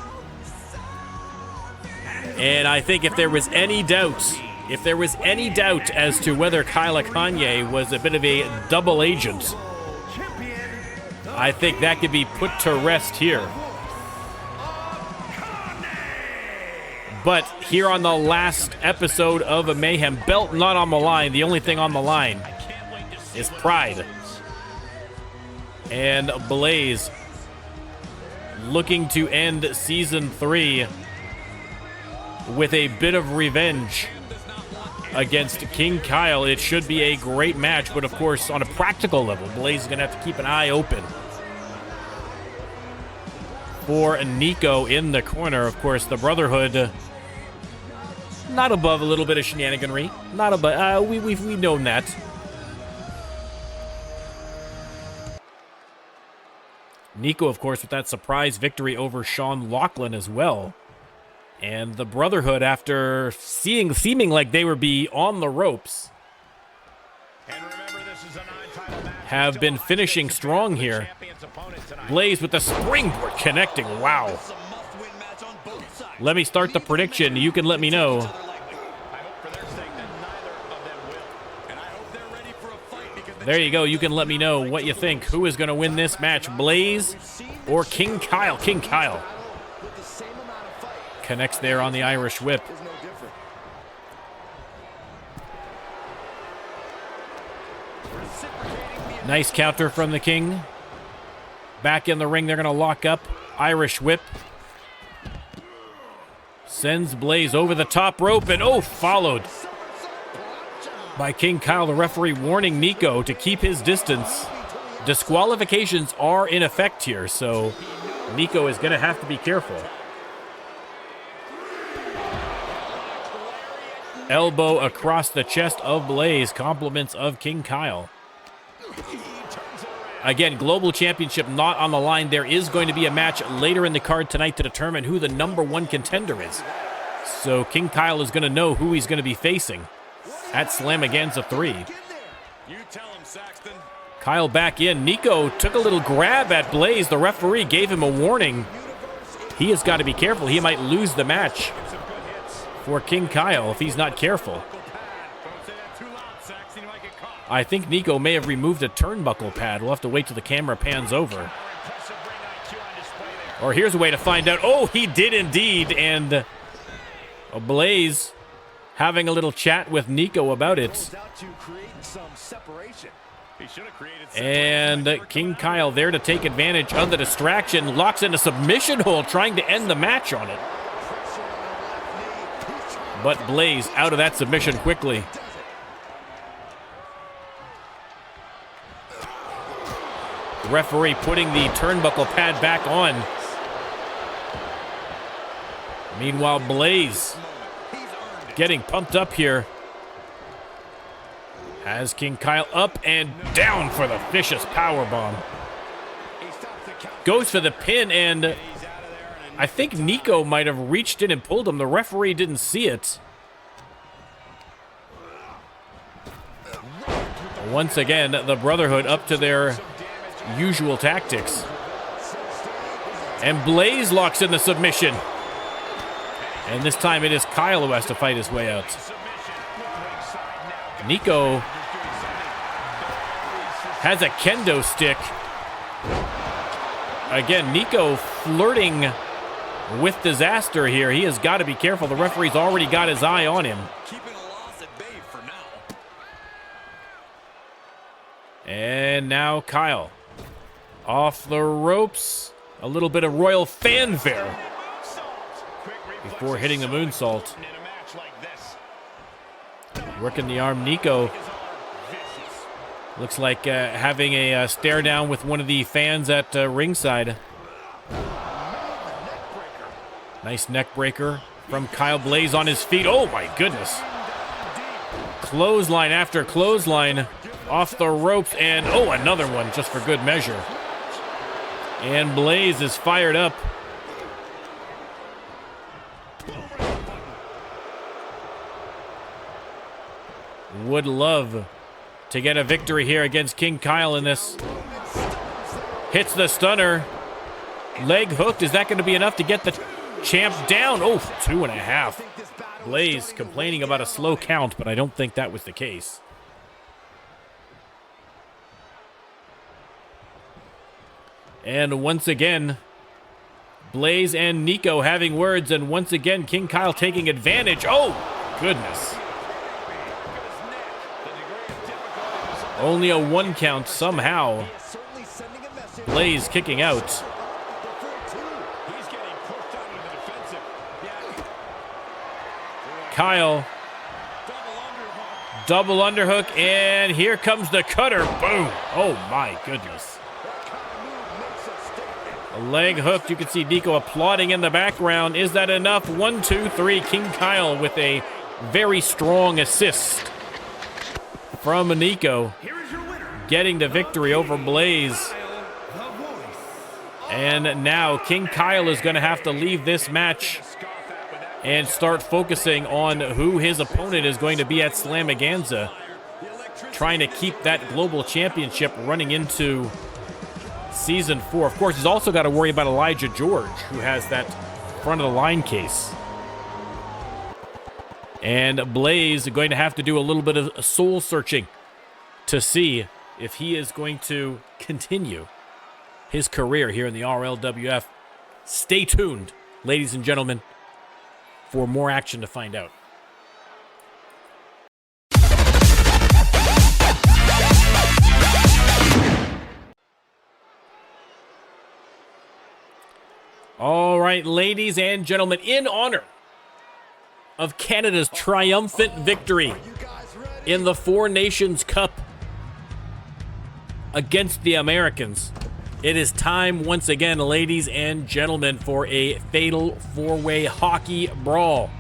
And I think if there was any doubt as to whether Kyle Okanye was a bit of a double agent, I think that could be put to rest here. But here on the last episode of a Mayhem, belt not on the line. The only thing on the line is pride. And Blaze looking to end Season 3 with a bit of revenge against King Kyle. It should be a great match, but of course, on a practical level, Blaze is going to have to keep an eye open for Nico in the corner. Of course, the Brotherhood not above a little bit of shenaniganry. Not above. We've known that. Nico, of course, with that surprise victory over Sean Lachlan as well. And the Brotherhood, after seeming like they would be on the ropes, have been finishing strong here. Blaze with the springboard connecting. Wow. Let me start the prediction. You can let me know. There you go. You can let me know what you think. Who is going to win this match, Blaze or King Kyle? King Kyle connects there on the Irish whip. Nice counter from the King. Back in the ring, they're going to lock up. Irish whip. Sends Blaze over the top rope, and followed by King Kyle. The referee warning Nico to keep his distance. Disqualifications are in effect here, so Nico is going to have to be careful. Elbow across the chest of Blaze. Compliments of King Kyle. Again, Global Championship not on the line. There is going to be a match later in the card tonight to determine who the #1 contender is. So King Kyle is going to know who he's going to be facing at Slamaganza 3. Kyle back in. Nico took a little grab at Blaze. The referee gave him a warning. He has got to be careful. He might lose the match for King Kyle if he's not careful. I think Nico may have removed a turnbuckle pad. We'll have to wait till the camera pans over. Or here's a way to find out. Oh, he did indeed. And Blaze having a little chat with Nico about it. And King Kyle there to take advantage of the distraction. Locks in a submission hold, trying to end the match on it. But Blaze out of that submission quickly. Referee putting the turnbuckle pad back on. Meanwhile, Blaze getting pumped up here. Has King Kyle up and down for the vicious powerbomb. Goes for the pin, and I think Nico might have reached in and pulled him. The referee didn't see it. Once again, the Brotherhood up to their usual tactics. And Blaze locks in the submission. And this time it is Kyle who has to fight his way out. Nico has a kendo stick. Again, Nico flirting with disaster here. He has got to be careful. The referee's already got his eye on him. And now Kyle off the ropes. A little bit of royal fanfare before hitting the moonsault. Working the arm, Nico. Looks like having a stare down with one of the fans at ringside. Nice neck breaker from Kyle. Blaze on his feet. Oh my goodness. Clothesline after clothesline off the ropes, and another one just for good measure. And Blaze is fired up. would love to get a victory here against King Kyle in this. Hits the stunner. Leg hooked. Is that going to be enough to get the champ down? Oh, 2.5. Blaze complaining about a slow count, but I don't think that was the case. And once again, Blaze and Nico having words, and once again, King Kyle taking advantage. Oh, goodness. Only a 1 count somehow. Blaze kicking out. Kyle. Double underhook, and here comes the cutter. Boom. Oh, my goodness. A leg hooked. You can see Nico applauding in the background. Is that enough? 1, 2, 3. King Kyle with a very strong assist from Nico, getting the victory over Blaze. And now King Kyle is going to have to leave this match and start focusing on who his opponent is going to be at Slamaganza, trying to keep that global championship running into Season 4. Of course, he's also got to worry about Elijah George, who has that front of the line case. And Blaze going to have to do a little bit of soul searching to see if he is going to continue his career here in the RLWF. Stay tuned, ladies and gentlemen, for more action to find out. All right, ladies and gentlemen, in honor of Canada's triumphant victory in the Four Nations Cup against the Americans, it is time once again, ladies and gentlemen, for a fatal four-way hockey brawl.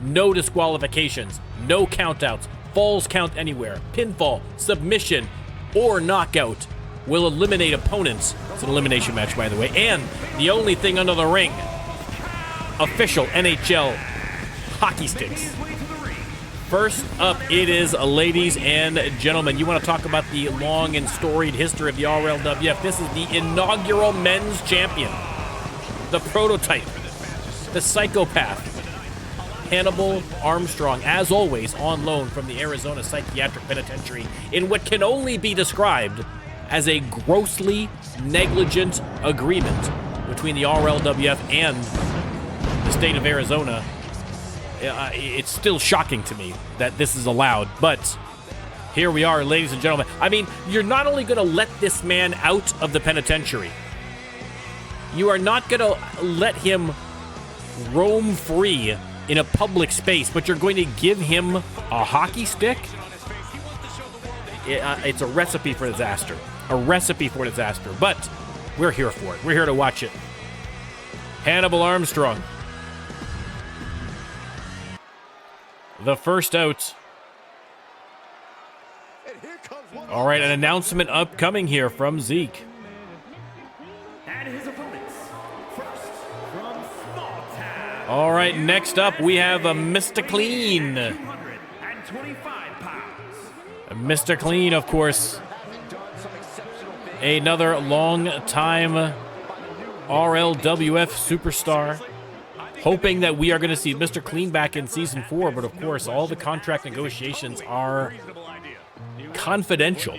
No disqualifications, no countouts, falls count anywhere, pinfall, submission, or knockout will eliminate opponents. It's an elimination match, by the way. And the only thing under the ring, official NHL hockey sticks. First up, it is, ladies and gentlemen, you want to talk about the long and storied history of the RLWF. This is the inaugural men's champion, the prototype, the psychopath, Hannibal Armstrong, as always, on loan from the Arizona Psychiatric Penitentiary in what can only be described as a grossly negligent agreement between the RLWF and the state of Arizona. It's still shocking to me that this is allowed, but here we are, ladies and gentlemen. I mean, you're not only going to let this man out of the penitentiary, you are not going to let him roam free in a public space, but you're going to give him a hockey stick? It's a recipe for disaster. A recipe for disaster, but we're here for it. We're here to watch it. Hannibal Armstrong, the first out. All right, an announcement upcoming here from Zeke. And his opponents, first from Small Town. All right, next up we have a Mr. Clean. 225 pounds. Mr. Clean, of course, another long-time RLWF superstar. Hoping that we are going to see Mr. Clean back in Season 4, but of course, all the contract negotiations are confidential.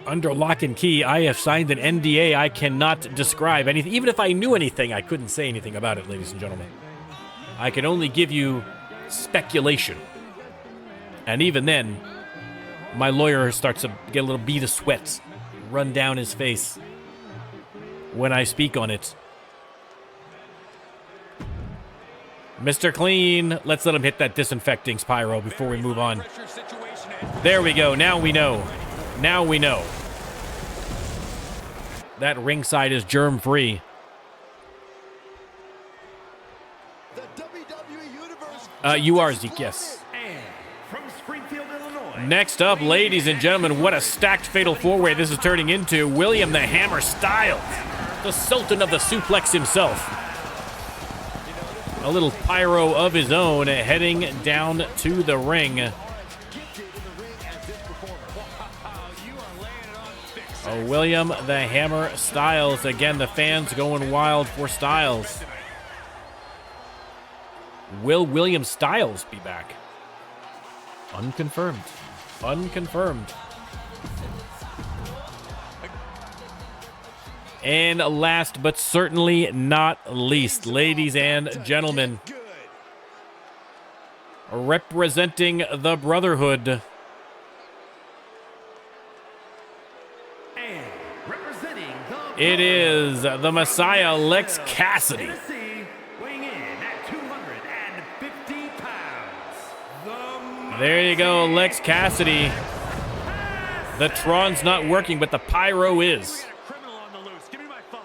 Under lock and key, I have signed an NDA. I cannot describe anything. Even if I knew anything, I couldn't say anything about it, ladies and gentlemen. I can only give you speculation. And even then, my lawyer starts to get a little bead of sweat run down his face when I speak on it. Mr. Clean, let's let him hit that disinfecting Spyro before we move on. There we go. Now we know. Now we know. That ringside is germ-free. You are, Zeke, yes. And from Springfield, Illinois. Next up, ladies and gentlemen, what a stacked fatal four-way this is turning into. William the Hammer Styles, the Sultan of the Suplex himself. A little pyro of his own heading down to the ring. William the Hammer Styles. Again, the fans going wild for Styles. Will William Styles be back? Unconfirmed. Unconfirmed. And last but certainly not least, ladies and gentlemen, representing the Brotherhood, And representing it is the Messiah, Lex Cassidy. Tennessee, weighing in at 250 pounds. There you go, Lex Cassidy. The Tron's not working, but the pyro is. Criminal on the loose. Give me my phone.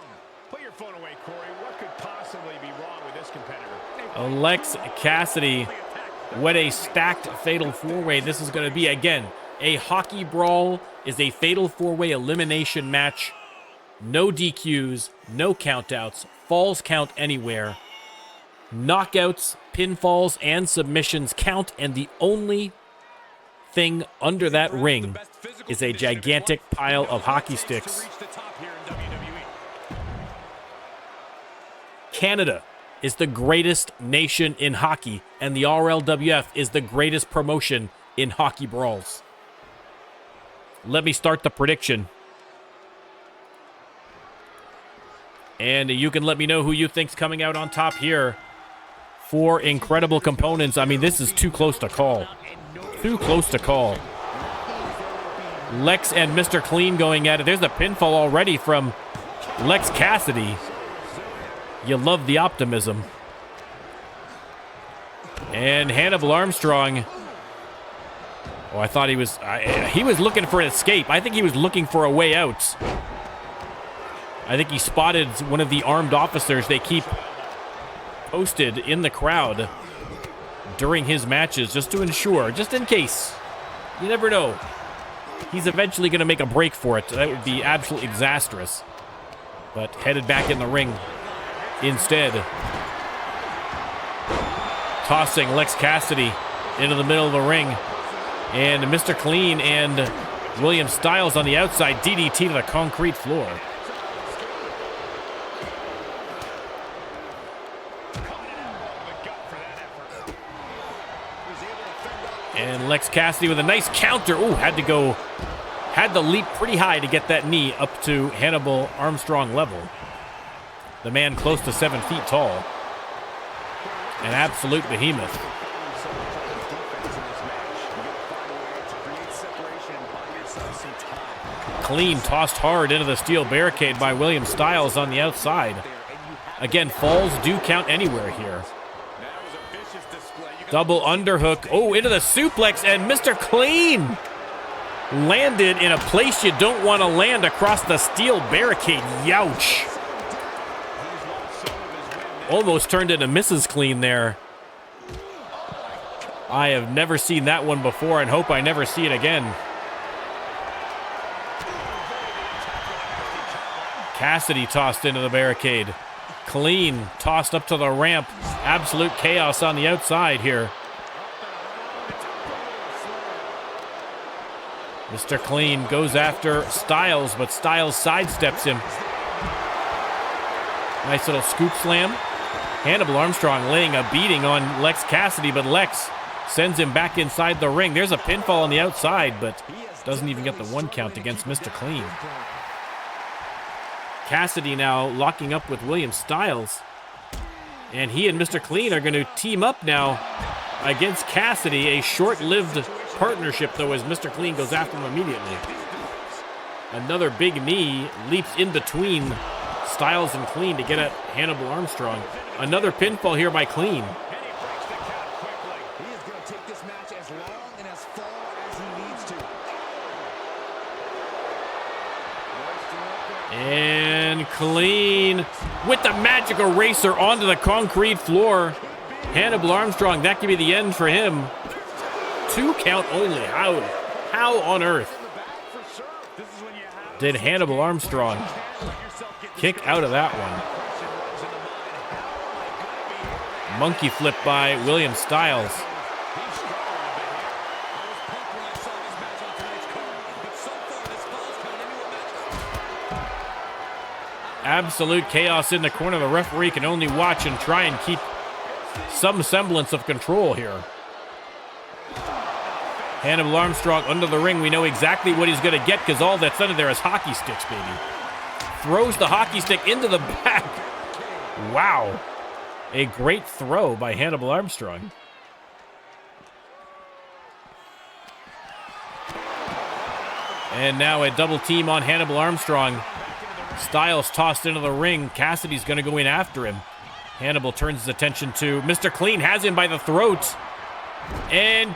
Put your phone away, Corey. What could possibly be wrong with this competitor? Lex Cassidy. What a stacked fatal four-way this is going to be. Again, a Hockey Brawl is a fatal four-way elimination match. No DQs, no countouts, falls count anywhere. Knockouts, pinfalls, and submissions count, and the only thing under that ring is a gigantic pile of hockey sticks. Canada is the greatest nation in hockey, and the RLWF is the greatest promotion in hockey brawls. Let me start the prediction. And you can let me know who you think's coming out on top here. 4 incredible components. I mean, this is too close to call. Too close to call. Lex and Mr. Clean going at it. There's the pinfall already from Lex Cassidy. You love the optimism. And Hannibal Armstrong. Oh, I thought he was looking for an escape. I think he was looking for a way out. I think he spotted one of the armed officers they keep posted in the crowd during his matches just to ensure, just in case. You never know. He's eventually going to make a break for it. That would be absolutely disastrous. But headed back in the ring instead. Tossing Lex Cassidy into the middle of the ring. And Mr. Clean and William Styles on the outside. DDT to the concrete floor. And Lex Cassidy with a nice counter. Ooh, had to leap pretty high to get that knee up to Hannibal Armstrong level. The man close to 7 feet tall. An absolute behemoth. Clean tossed hard into the steel barricade by William Styles on the outside. Again, falls do count anywhere here. Double underhook. Oh, into the suplex, and Mr. Clean landed in a place you don't want to land across the steel barricade. Youch. Almost turned into Mrs. Clean there. I have never seen that one before and hope I never see it again. Cassidy tossed into the barricade. Clean tossed up to the ramp. Absolute chaos on the outside here. Mr. Clean goes after Styles, but Styles sidesteps him. Nice little scoop slam. Hannibal Armstrong laying a beating on Lex Cassidy, but Lex sends him back inside the ring. There's a pinfall on the outside, but doesn't even get the 1 count against Mr. Clean. Cassidy now locking up with William Styles. And he and Mr. Clean are going to team up now against Cassidy. A short-lived partnership, though, as Mr. Clean goes after him immediately. Another big knee leaps in between Styles and Clean to get at Hannibal Armstrong. Another pinfall here by Clean. He is going to take this match as long and as far as he needs to. And Clean with the magic eraser onto the concrete floor. Hannibal Armstrong, that could be the end for him. 2 count only. How on earth did Hannibal Armstrong kick out of that one? Monkey flip by William Styles. Absolute chaos in the corner. The referee can only watch and try and keep some semblance of control here. Hannibal Armstrong under the ring. We know exactly what he's going to get because all that's under there is hockey sticks, baby. Throws the hockey stick into the back. Wow. A great throw by Hannibal Armstrong. And now a double team on Hannibal Armstrong. Styles tossed into the ring. Cassidy's going to go in after him. Hannibal turns his attention to Mr. Clean, has him by the throat. And,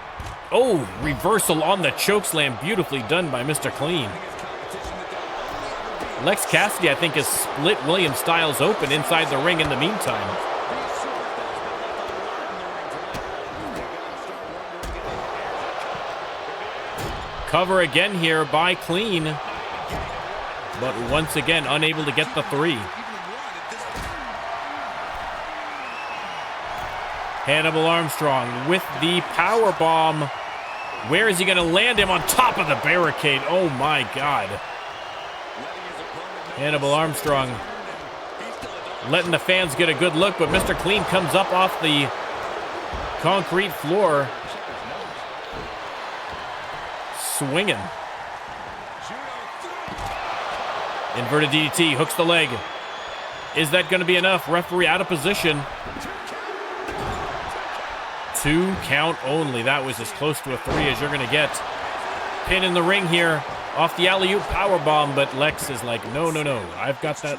oh, reversal on the chokeslam. Beautifully done by Mr. Clean. Lex Cassidy, I think, has split William Styles open inside the ring in the meantime. Cover again here by Clean. But once again, unable to get the 3. Hannibal Armstrong with the power bomb. Where is he going to land him? On top of the barricade. Oh my God. Hannibal Armstrong letting the fans get a good look, but Mr. Clean comes up off the concrete floor, swinging. Inverted DDT, hooks the leg. Is that going to be enough? Referee out of position. 2 count only. That was as close to a 3 as you're going to get. Pin in the ring here off the alley-oop powerbomb, but Lex is like, no, no, no. I've got that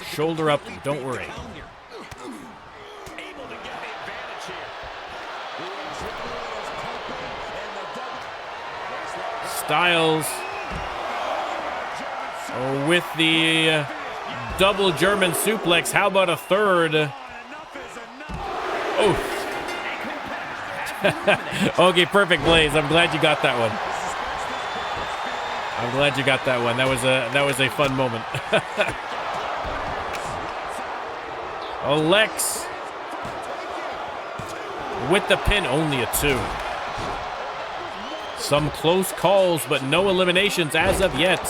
shoulder up. Don't worry. Styles with the double German suplex. How about a third? Oh. Okay, perfect, Blaze. I'm glad you got that one. I'm glad you got that one. That was a fun moment. Alex with the pin, only a 2. Some close calls, but no eliminations as of yet.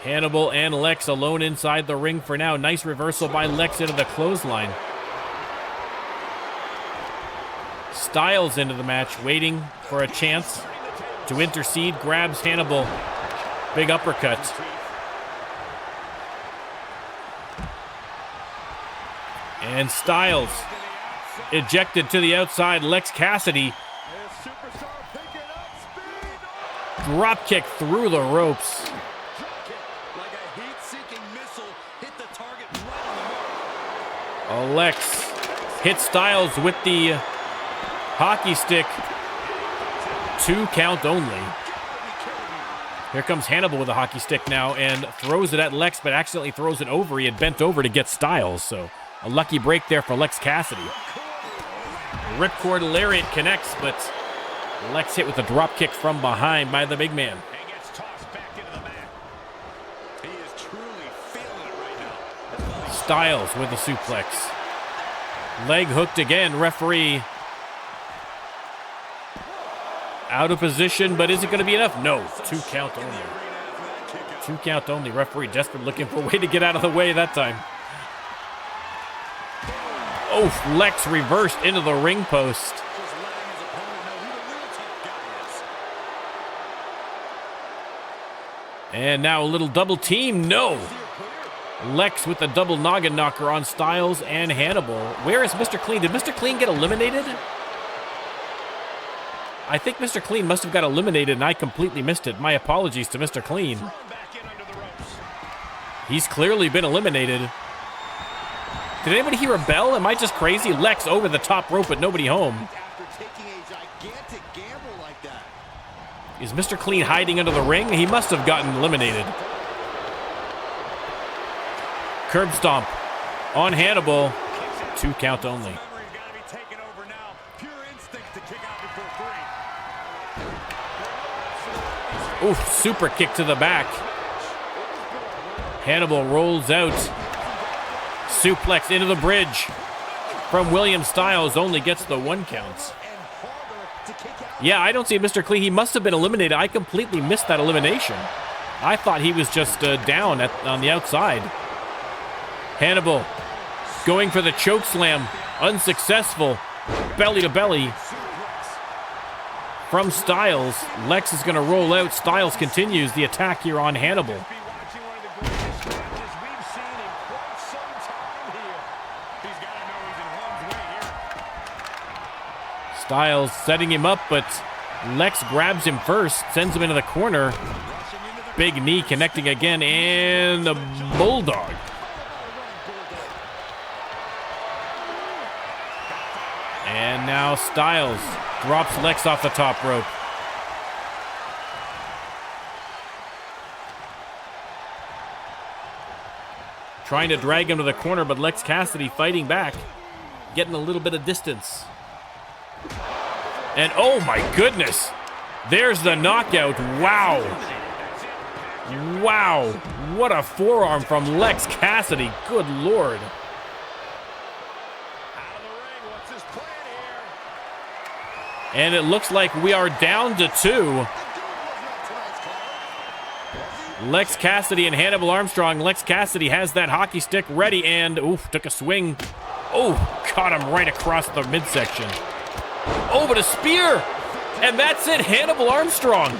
Hannibal and Lex alone inside the ring for now. Nice reversal by Lex into the clothesline. Styles into the match, waiting for a chance to intercede. Grabs Hannibal. Big uppercut. And Styles ejected to the outside. Lex Cassidy. Drop kick through the ropes. Lex hits Styles with the hockey stick. 2 count only. Here comes Hannibal with a hockey stick now and throws it at Lex, but accidentally throws it over. He had bent over to get Styles, so a lucky break there for Lex Cassidy. Ripcord Lariat connects, but Lex hit with a drop kick from behind by the big man. Styles with a suplex. Leg hooked again. Referee out of position, but is it going to be enough? No. 2 count only. 2 count only. Referee desperate, looking for a way to get out of the way that time. Oh, Lex reversed into the ring post. And now a little double team. No. Lex with the double noggin knocker on Styles and Hannibal. Where is Mr. Clean? Did Mr. Clean get eliminated? I think Mr. Clean must have got eliminated and I completely missed it. My apologies to Mr. Clean. He's clearly been eliminated. Did anybody hear a bell? Am I just crazy? Lex over the top rope but nobody home. Is Mr. Clean hiding under the ring? He must have gotten eliminated. Curb stomp on Hannibal. 2 count only. Oof, super kick to the back. Hannibal rolls out. Suplex into the bridge from William Styles. Only gets the 1 count. Yeah, I don't see Mr. Clean. He must have been eliminated. I completely missed that elimination. I thought he was just down on the outside. Hannibal going for the choke slam. Unsuccessful. Belly to belly from Styles. Lex is going to roll out. Styles continues the attack here on Hannibal. Styles setting him up, but Lex grabs him first, sends him into the corner. Big knee connecting again, and the Bulldog. And now Styles drops Lex off the top rope. Trying to drag him to the corner, but Lex Cassidy fighting back, getting a little bit of distance. And oh my goodness, there's the knockout. Wow. Wow. What a forearm from Lex Cassidy. Good Lord. And it looks like we are down to 2. Lex Cassidy and Hannibal Armstrong. Lex Cassidy has that hockey stick ready and, oof, took a swing. Oh, caught him right across the midsection. Oh, but a spear! And that's it, Hannibal Armstrong.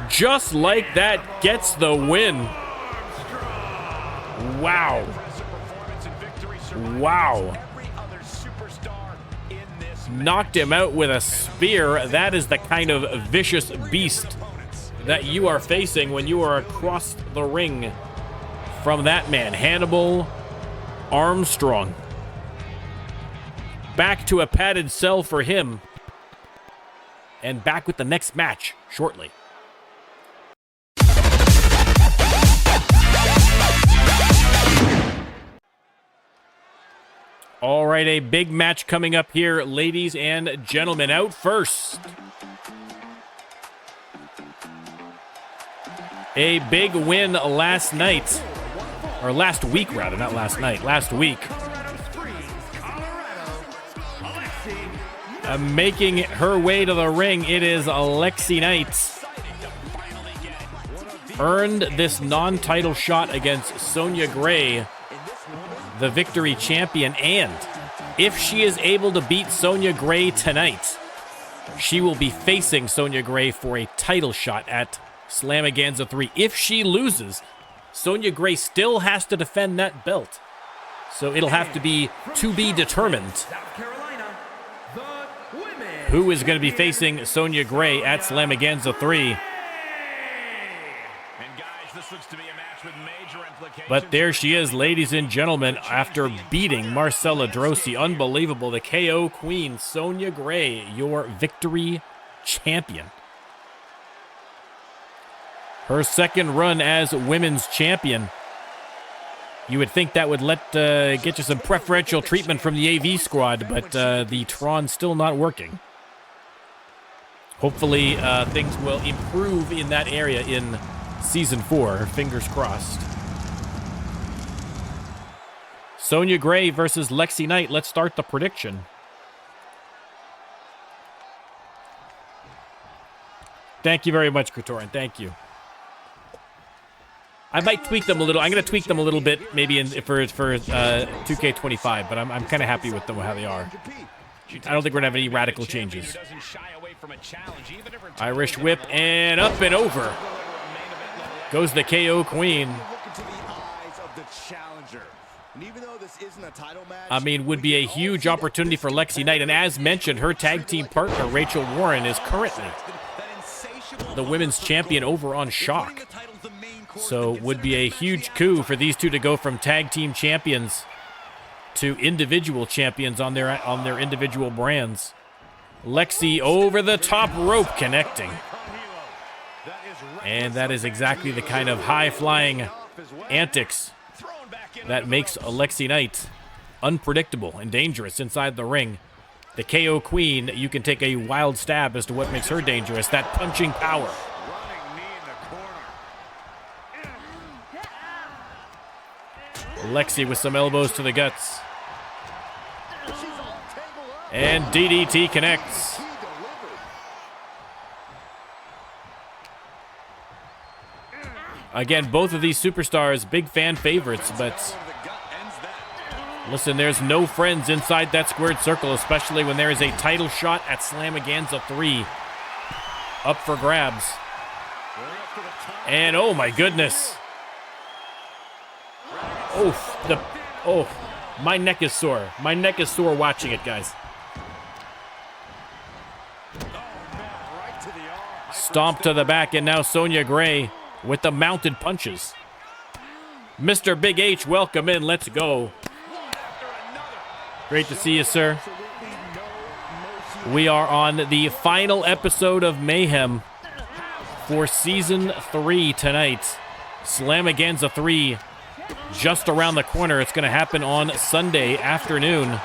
Just like that, gets the win. Wow. Wow. Knocked him out with a spear. That is the kind of vicious beast that you are facing when you are across the ring from that man, Hannibal Armstrong. Back to a padded cell for him. And back with the next match shortly. All right, a big match coming up here, ladies and gentlemen. Out first, a big win last night, or last week rather, not last night, last week. Making her way to the ring, it is Lexi Knight. Earned this non-title shot against Sonya Gray, the victory champion, and if she is able to beat Sonya Gray tonight, she will be facing Sonya Gray for a title shot at Slamaganza 3. If she loses, Sonya Gray still has to defend that belt. So it'll have to be determined who is going to be facing Sonya Gray at Slamaganza 3. But there she is, ladies and gentlemen, after beating Marcella Drossi. Unbelievable. The KO Queen, Sonya Gray, your victory champion. Her second run as women's champion. You would think that would get you some preferential treatment from the AV squad, but the Tron's still not working. Hopefully things will improve in that area in Season 4. Fingers crossed. Sonya Gray versus Lexi Knight. Let's start the prediction. Thank you very much, Kratorin. Thank you. I might tweak them a little. I'm going to tweak them a little bit, maybe for 2K25, but I'm kind of happy with them, how they are. I don't think we're going to have any radical changes. Irish whip, and up and over goes the KO Queen. I mean, would be a huge opportunity for Lexi Knight. And as mentioned, her tag team partner, Rachel Warren, is currently the women's champion over on Shock. So would be a huge coup for these two to go from tag team champions to individual champions on their individual brands. Lexi over the top rope connecting. And that is exactly the kind of high-flying antics that makes Lexi Knight unpredictable and dangerous inside the ring. The KO Queen, you can take a wild stab as to what makes her dangerous. That punching power. Lexi with some elbows to the guts. And DDT connects. Again, both of these superstars, big fan favorites, but listen, there's no friends inside that squared circle, especially when there is a title shot at Slamaganza 3 up for grabs. And oh my goodness. Oh, my neck is sore. My neck is sore watching it, guys. Stomp to the back, and now Sonya Gray with the mounted punches. Mr. Big H, welcome in. Let's go. Great to see you, sir. We are on the final episode of Mayhem for Season 3 tonight. Slamaganza 3 just around the corner. It's going to happen on Sunday afternoon,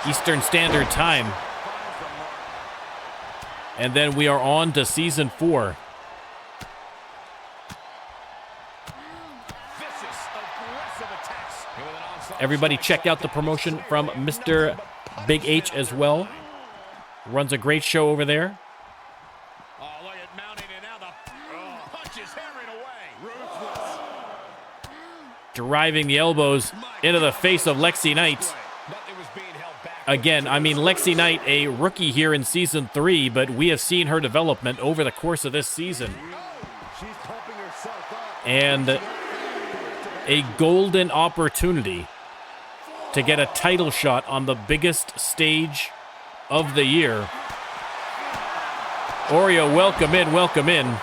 Eastern Standard Time. And then we are on to Season 4. Everybody check out the promotion from Mr. Big H as well. Runs a great show over there. Oh, look at mounting, and now the punch is hammering away. Driving the elbows into the face of Lexi Knight. Again, I mean, Lexi Knight, a rookie here in Season 3, but we have seen her development over the course of this season. And a golden opportunity to get a title shot on the biggest stage of the year. Oreo, welcome in, welcome in.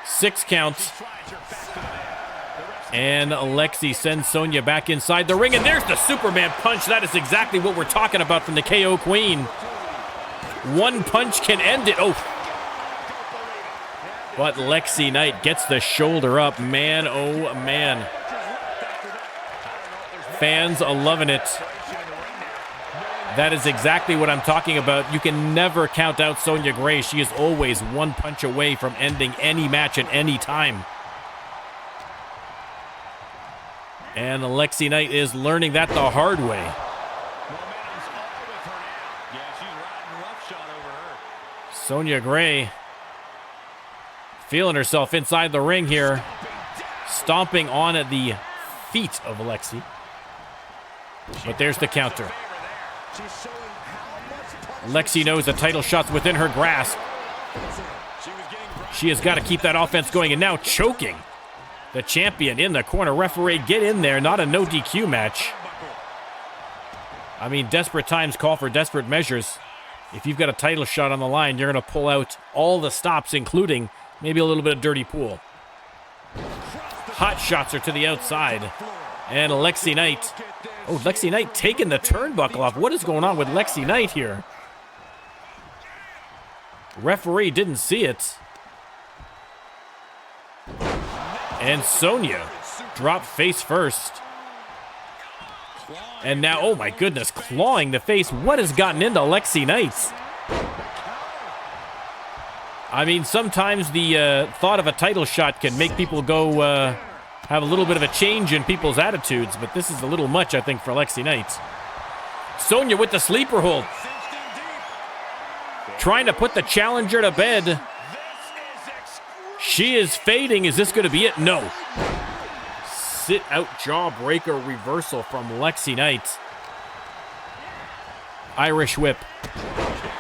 Six count. And Lexi sends Sonya back inside the ring, and there's the Superman punch. That is exactly what we're talking about from the KO Queen. One punch can end it. Oh. But Lexi Knight gets the shoulder up. Man, oh man. Fans are loving it. That is exactly what I'm talking about. You can never count out Sonya Gray. She is always one punch away from ending any match at any time. And Lexi Knight is learning that the hard way. Sonya Gray feeling herself inside the ring here. Stomping on at the feet of Lexi. But there's the counter. Lexi knows the title shot's within her grasp. She has got to keep that offense going, and now choking the champion in the corner. Referee, get in there. Not a no DQ match. I mean, desperate times call for desperate measures. If you've got a title shot on the line, you're going to pull out all the stops, including maybe a little bit of dirty pool. Hot shots are to the outside. And Lexi Knight. Oh, Lexi Knight taking the turnbuckle off. What is going on with Lexi Knight here? Referee didn't see it. And Sonya dropped face first. And now, oh my goodness, clawing the face. What has gotten into Lexi Knight? I mean, sometimes the thought of a title shot can make people go, have a little bit of a change in people's attitudes, but this is a little much, I think, for Lexi Knight. Sonya with the sleeper hold. Trying to put the challenger to bed. She is fading. Is this going to be it? No. Sit out jawbreaker reversal from Lexi Knight. Irish whip.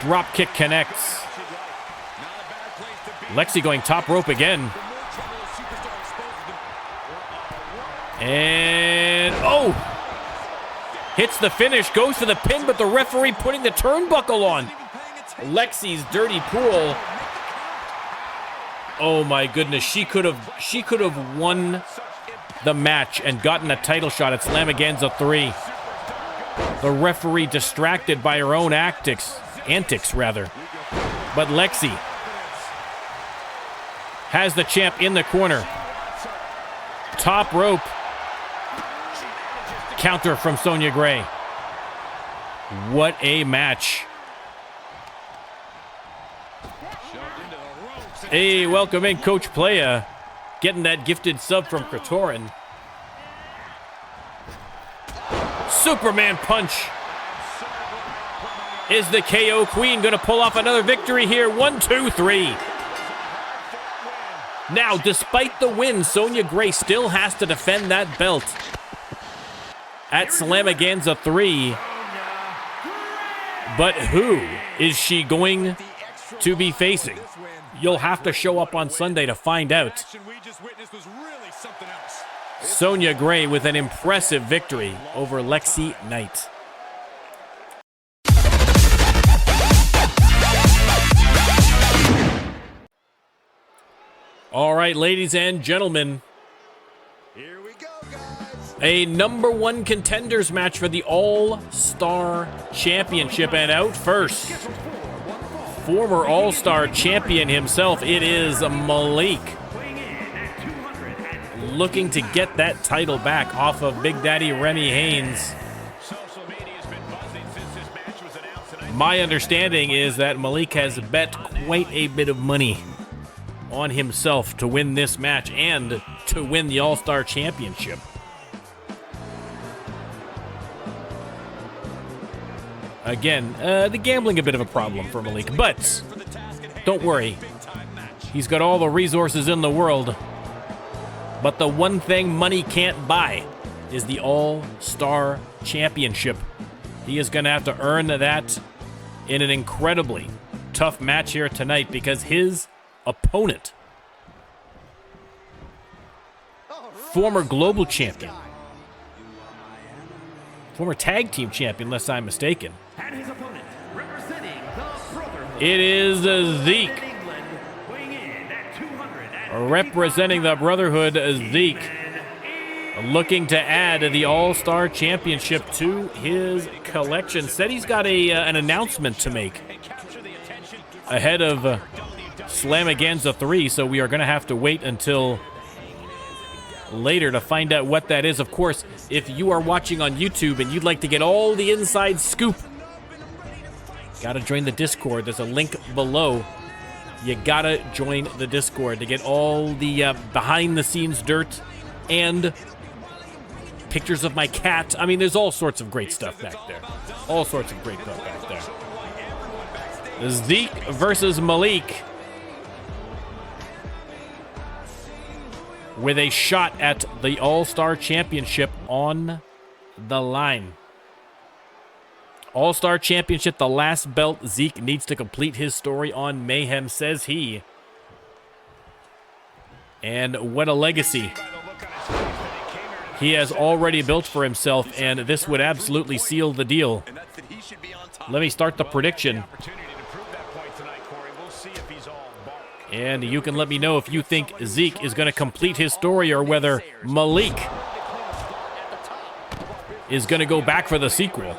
Drop kick connects. Lexi going top rope again. And, oh! Hits the finish, goes for the pin, but the referee putting the turnbuckle on. Lexi's dirty pool. Oh my goodness, she could have won the match and gotten a title shot at Slamaganza 3. The referee distracted by her own antics. But Lexi has the champ in the corner. Top rope. Counter from Sonya Gray. What a match. Hey, welcome in, Coach Playa. Getting that gifted sub from Kratorin. Superman punch. Is the KO Queen going to pull off another victory here? 1, 2, 3. Now, despite the win, Sonya Gray still has to defend that belt at Slamaganza 3. But who is she going to be facing? You'll have to show up on Sunday to find out. Sonya Gray with an impressive victory over Lexi Knight. All right, ladies and gentlemen. Here we go, guys. A #1 contenders match for the All-Star Championship. And out first, former All-Star champion himself, it is Malik. Looking to get that title back off of Big Daddy Remy Haynes. My understanding is that Malik has bet quite a bit of money on himself to win this match and to win the All-Star Championship. Again, the gambling a bit of a problem for Malik, but don't worry. He's got all the resources in the world. But the one thing money can't buy is the All-Star Championship. He is going to have to earn that in an incredibly tough match here tonight because his opponent, former global champion, former tag team champion, unless I'm mistaken. And his opponent, representing the Brotherhood. It is Zeke. England, weighing in at 200. Representing the Brotherhood, Zeke. Looking to add the All-Star Championship to his collection. Said he's got an announcement to make ahead of Slamaganza 3, so we are going to have to wait until later to find out what that is. Of course, if you are watching on YouTube and you'd like to get all the inside scoop, gotta join the Discord. There's a link below. You gotta join the Discord to get all the behind-the-scenes dirt and pictures of my cat. I mean, there's all sorts of great stuff back there. All sorts of great stuff back there. Zeke versus Malik, with a shot at the All-Star Championship on the line. All-Star Championship, the last belt Zeke needs to complete his story on Mayhem, says he. And what a legacy he has already built for himself, and this would absolutely seal the deal. Let me start the prediction. And you can let me know if you think Zeke is going to complete his story or whether Malik is going to go back for the sequel.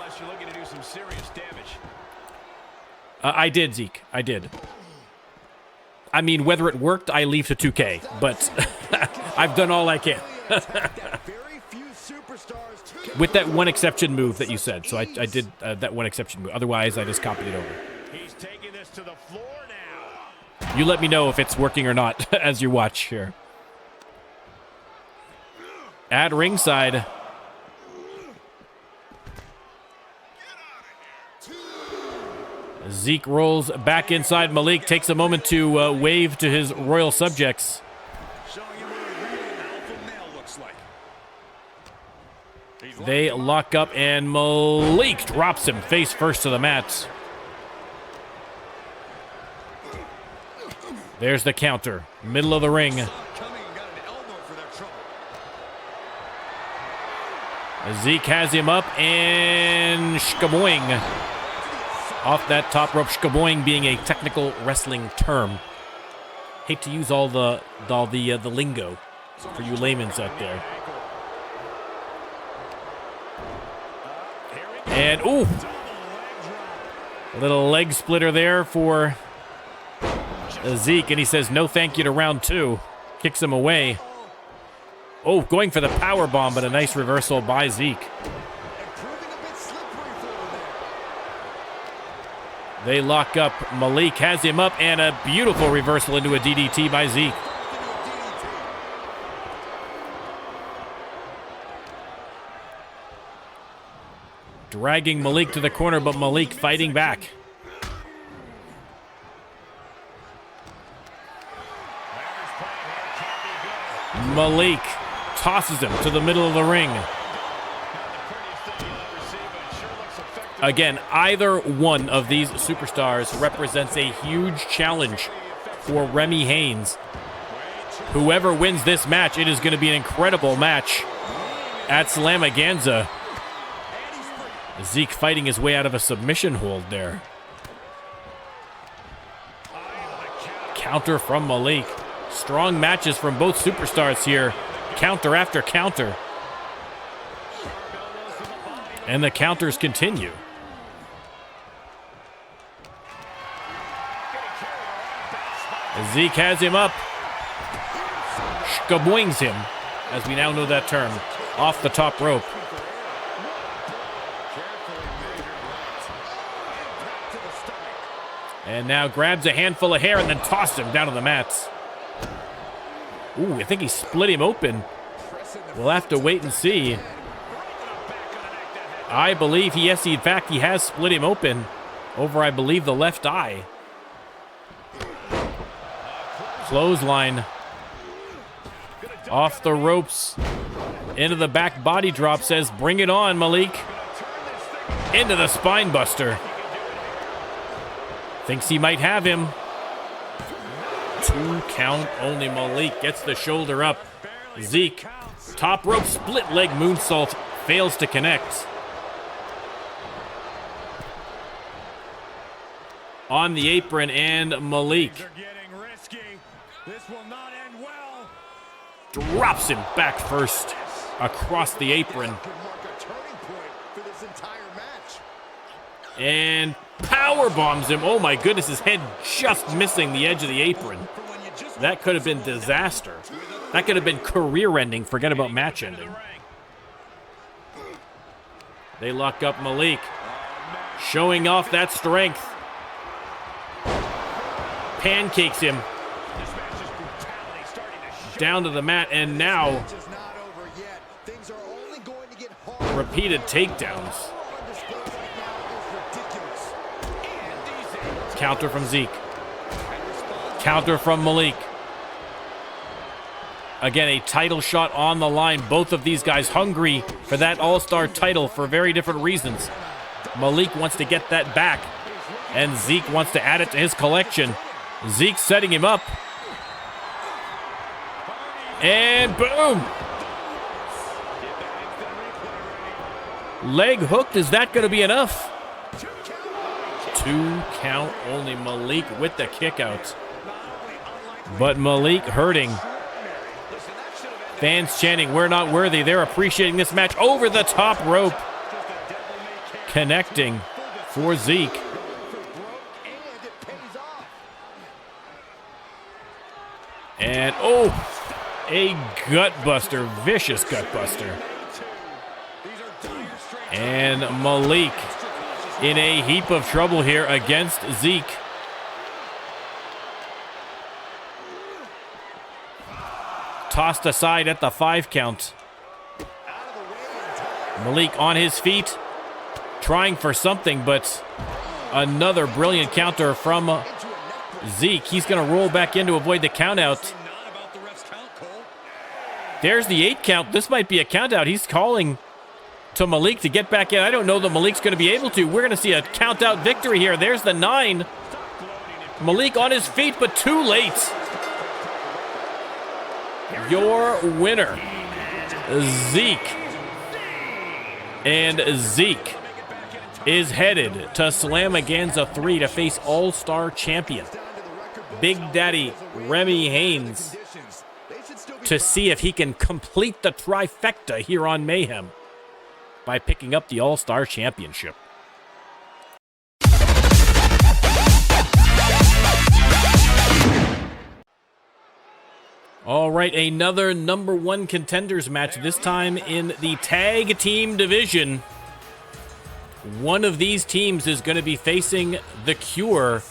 I did, Zeke. I did. I mean, whether it worked, I leave to 2K, but I've done all I can. With that one exception move that you said. So I did that one exception move. Otherwise, I just copied it over. He's taking this to the floor now. You let me know if it's working or not as you watch here. At ringside, Zeke rolls back inside. Malik takes a moment to wave to his royal subjects. They lock up, and Malik drops him face first to the mat. There's the counter, middle of the ring. Zeke has him up, and shkaboing. Off that top rope, shkaboing being a technical wrestling term. Hate to use all the lingo for you layman's out there. And, ooh, a little leg splitter there for Zeke, and he says no thank you to round two. Kicks him away. Oh, going for the power bomb, but a nice reversal by Zeke. They lock up. Malik has him up, and a beautiful reversal into a DDT by Zeke. Dragging Malik to the corner, but Malik fighting back. Malik tosses him to the middle of the ring. Again, either one of these superstars represents a huge challenge for Remy Haynes. Whoever wins this match, it is going to be an incredible match at Slamaganza. Zeke fighting his way out of a submission hold there. Counter from Malik. Strong matches from both superstars here. Counter after counter. And the counters continue. Zeke has him up. Shkaboings him, as we now know that term, off the top rope. And now grabs a handful of hair and then tosses him down to the mats. Ooh, I think he split him open. We'll have to wait and see. I believe yes, in fact, he has split him open over, I believe, the left eye. Clothesline. Off the ropes. Into the back body drop, says, bring it on, Malik. Into the spine buster. Thinks he might have him. 2 count only. Malik gets the shoulder up. Zeke, top rope split leg moonsault, fails to connect. On the apron, and Malik drops him back first across the apron. And power bombs him. Oh my goodness, his head just missing the edge of the apron. That could have been disaster. That could have been career ending. Forget about match ending. They lock up Malik, showing off that strength. Pancakes him down to the mat, and now repeated takedowns. Counter from Zeke. Counter from Malik. Again, a title shot on the line. Both of these guys hungry for that All-Star title for very different reasons. Malik wants to get that back, and Zeke wants to add it to his collection. Zeke setting him up. And boom! Leg hooked. Is that going to be enough? 2 count only. Malik with the kick out. But Malik hurting. Fans chanting, we're not worthy. They're appreciating this match over the top rope. Connecting for Zeke. And oh, a gut buster, vicious gut buster. And Malik in a heap of trouble here against Zeke. Tossed aside at the 5 count. Malik on his feet, trying for something, but another brilliant counter from Zeke. He's going to roll back in to avoid the count out. There's the 8 count. This might be a count out. He's calling to Malik to get back in. I don't know that Malik's going to be able to. We're going to see a count out victory here. There's the 9. Malik on his feet, but too late. Your winner, Zeke. And Zeke is headed to Slamaganza 3 to face All-Star champion Big Daddy Remy Haynes to see if he can complete the trifecta here on Mayhem by picking up the All-Star championship. All right, another #1 contenders match, this time in the tag team division. One of these teams is going to be facing The Cure,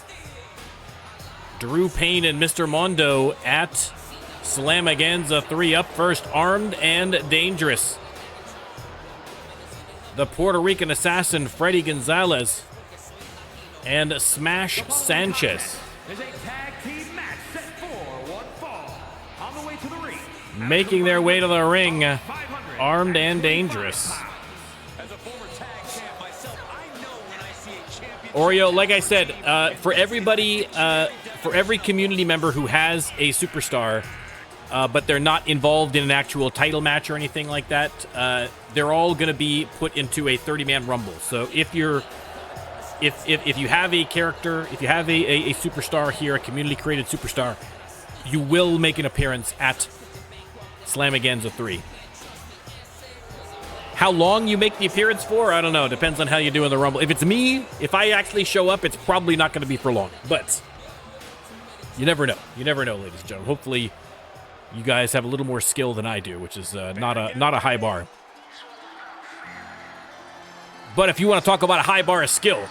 Drew Payne and Mr. Mondo at Slamaganza 3. Up first, Armed and Dangerous. the Puerto Rican assassin Freddy Gonzalez, and Smash Sanchez. Is a tag team match set for one fall. On the way to the ring. Making their way to the ring, armed and dangerous. As a former tag champ myself, I know when I see a champion. Oreo, like I said, for everybody, for every community member who has a superstar, but they're not involved in an actual title match or anything like that, they're all going to be put into a 30-man rumble. So if you have a character, if you have a superstar here, a community-created superstar, you will make an appearance at Slamaganza 3. How long you make the appearance for, I don't know. Depends on how you do in the Rumble. If it's me, if I actually show up, it's probably not going to be for long. But you never know. You never know, ladies and gentlemen. Hopefully, you guys have a little more skill than I do, which is not a high bar. But if you want to talk about a high bar of skill,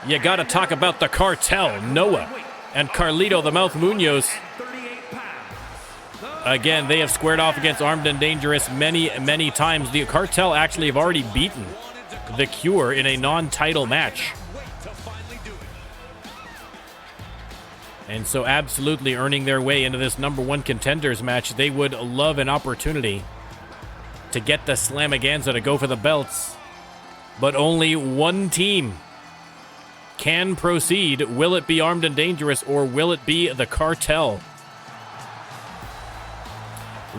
you got to talk about the Cartel, Noah, and Carlito the Mouth Munoz. Again, they have squared off against Armed and Dangerous many, many times. The Cartel actually have already beaten The Cure in a non-title match. And so absolutely earning their way into this #1 contenders match. They would love an opportunity to get the Slamaganza to go for the belts. But only one team can proceed. Will it be Armed and Dangerous or will it be the Cartel?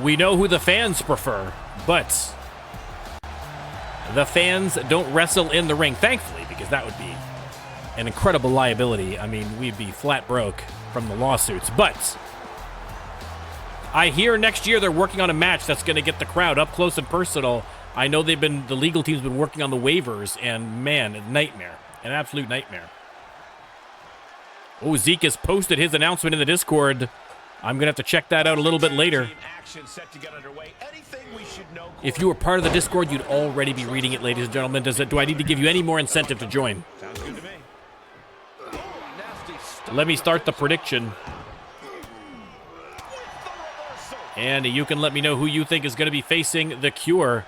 We know who the fans prefer, but the fans don't wrestle in the ring, thankfully, because that would be an incredible liability. I mean, we'd be flat broke from the lawsuits. But I hear next year they're working on a match that's going to get the crowd up close and personal. I know the legal team's been working on the waivers, and man, a nightmare. An absolute nightmare. Oh, Zeke has posted his announcement in the Discord. I'm going to have to check that out a little bit later. If you were part of the Discord, you'd already be reading it, ladies and gentlemen. Do I need to give you any more incentive to join? Sounds good to me. Let me start the prediction. And you can let me know who you think is going to be facing The Cure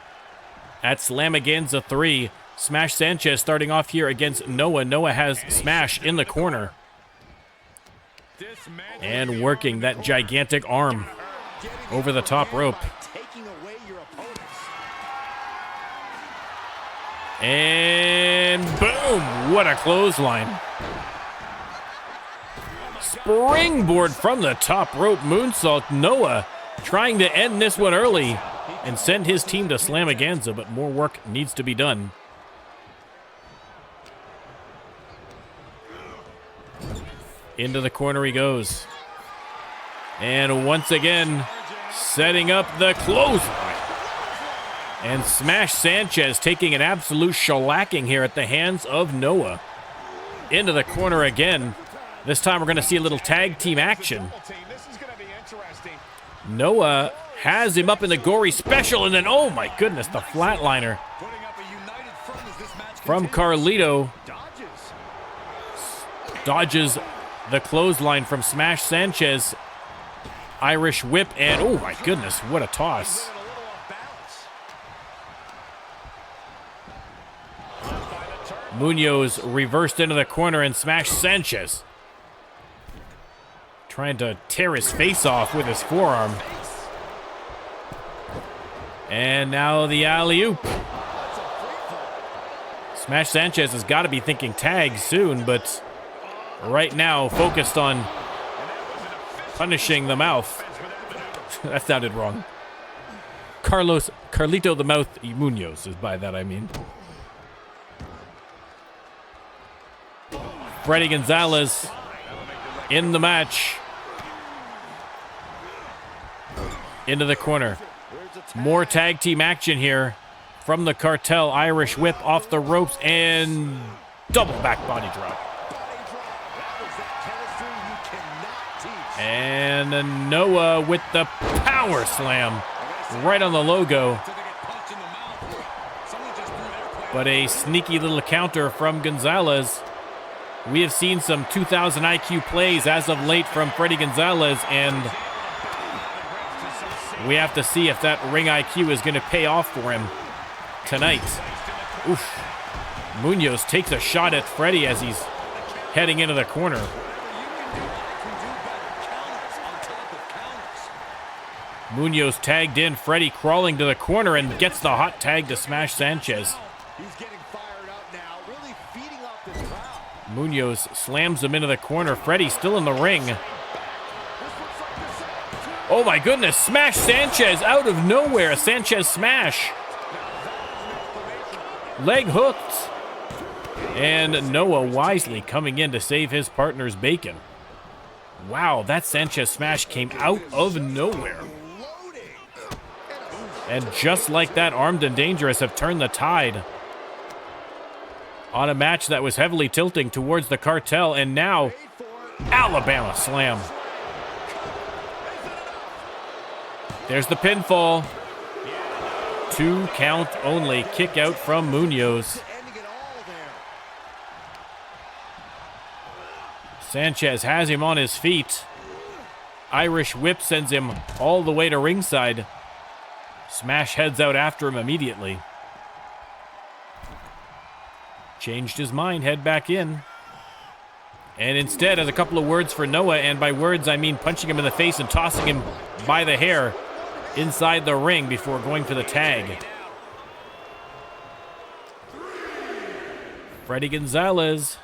at Slamaganza 3. Smash Sanchez starting off here against Noah. Noah has Smash in the corner. And working that gigantic arm over the top rope. And boom! What a clothesline. Springboard from the top rope moonsault. Noah trying to end this one early and send his team to Slamaganza, but more work needs to be done. Into the corner he goes. And once again, setting up the clothesline. And Smash Sanchez taking an absolute shellacking here at the hands of Noah. Into the corner again. This time we're going to see a little tag team action. Noah has him up in the gory special, and then, oh my goodness, the flatliner from Carlito. Dodges the clothesline from Smash Sanchez. Irish whip, and oh my goodness, what a toss. Munoz reversed into the corner, and Smash Sanchez trying to tear his face off with his forearm. And now the alley-oop. Smash Sanchez has got to be thinking tag soon, but right now focused on punishing the mouth. That sounded wrong. Carlito the Mouth Munoz is by that I mean. Freddy Gonzalez in the match. Into the corner. More tag team action here from the Cartel. Irish whip off the ropes and double back body drop. And Noah with the power slam right on the logo. But a sneaky little counter from Gonzalez. We have seen some 2000 IQ plays as of late from Freddy Gonzalez, and we have to see if that ring IQ is going to pay off for him tonight. Oof. Munoz takes a shot at Freddie as he's heading into the corner. Munoz tagged in, Freddie crawling to the corner and gets the hot tag to smash Sanchez. He's getting fired up now, really feeding off this crowd. Munoz slams him into the corner. Freddie still in the ring. Oh my goodness, smash Sanchez out of nowhere. A Sanchez smash. Leg hooked. And Noah wisely coming in to save his partner's bacon. Wow, that Sanchez smash came out of nowhere. And just like that, Armed and Dangerous have turned the tide on a match that was heavily tilting towards the Cartel. And now, Alabama Slam. There's the pinfall. 2 count only. Kick out from Munoz. Sanchez has him on his feet. Irish whip sends him all the way to ringside. Smash heads out after him immediately. Changed his mind, head back in. And instead has a couple of words for Noah, and by words I mean punching him in the face and tossing him by the hair inside the ring before going for the tag. Freddie Gonzalez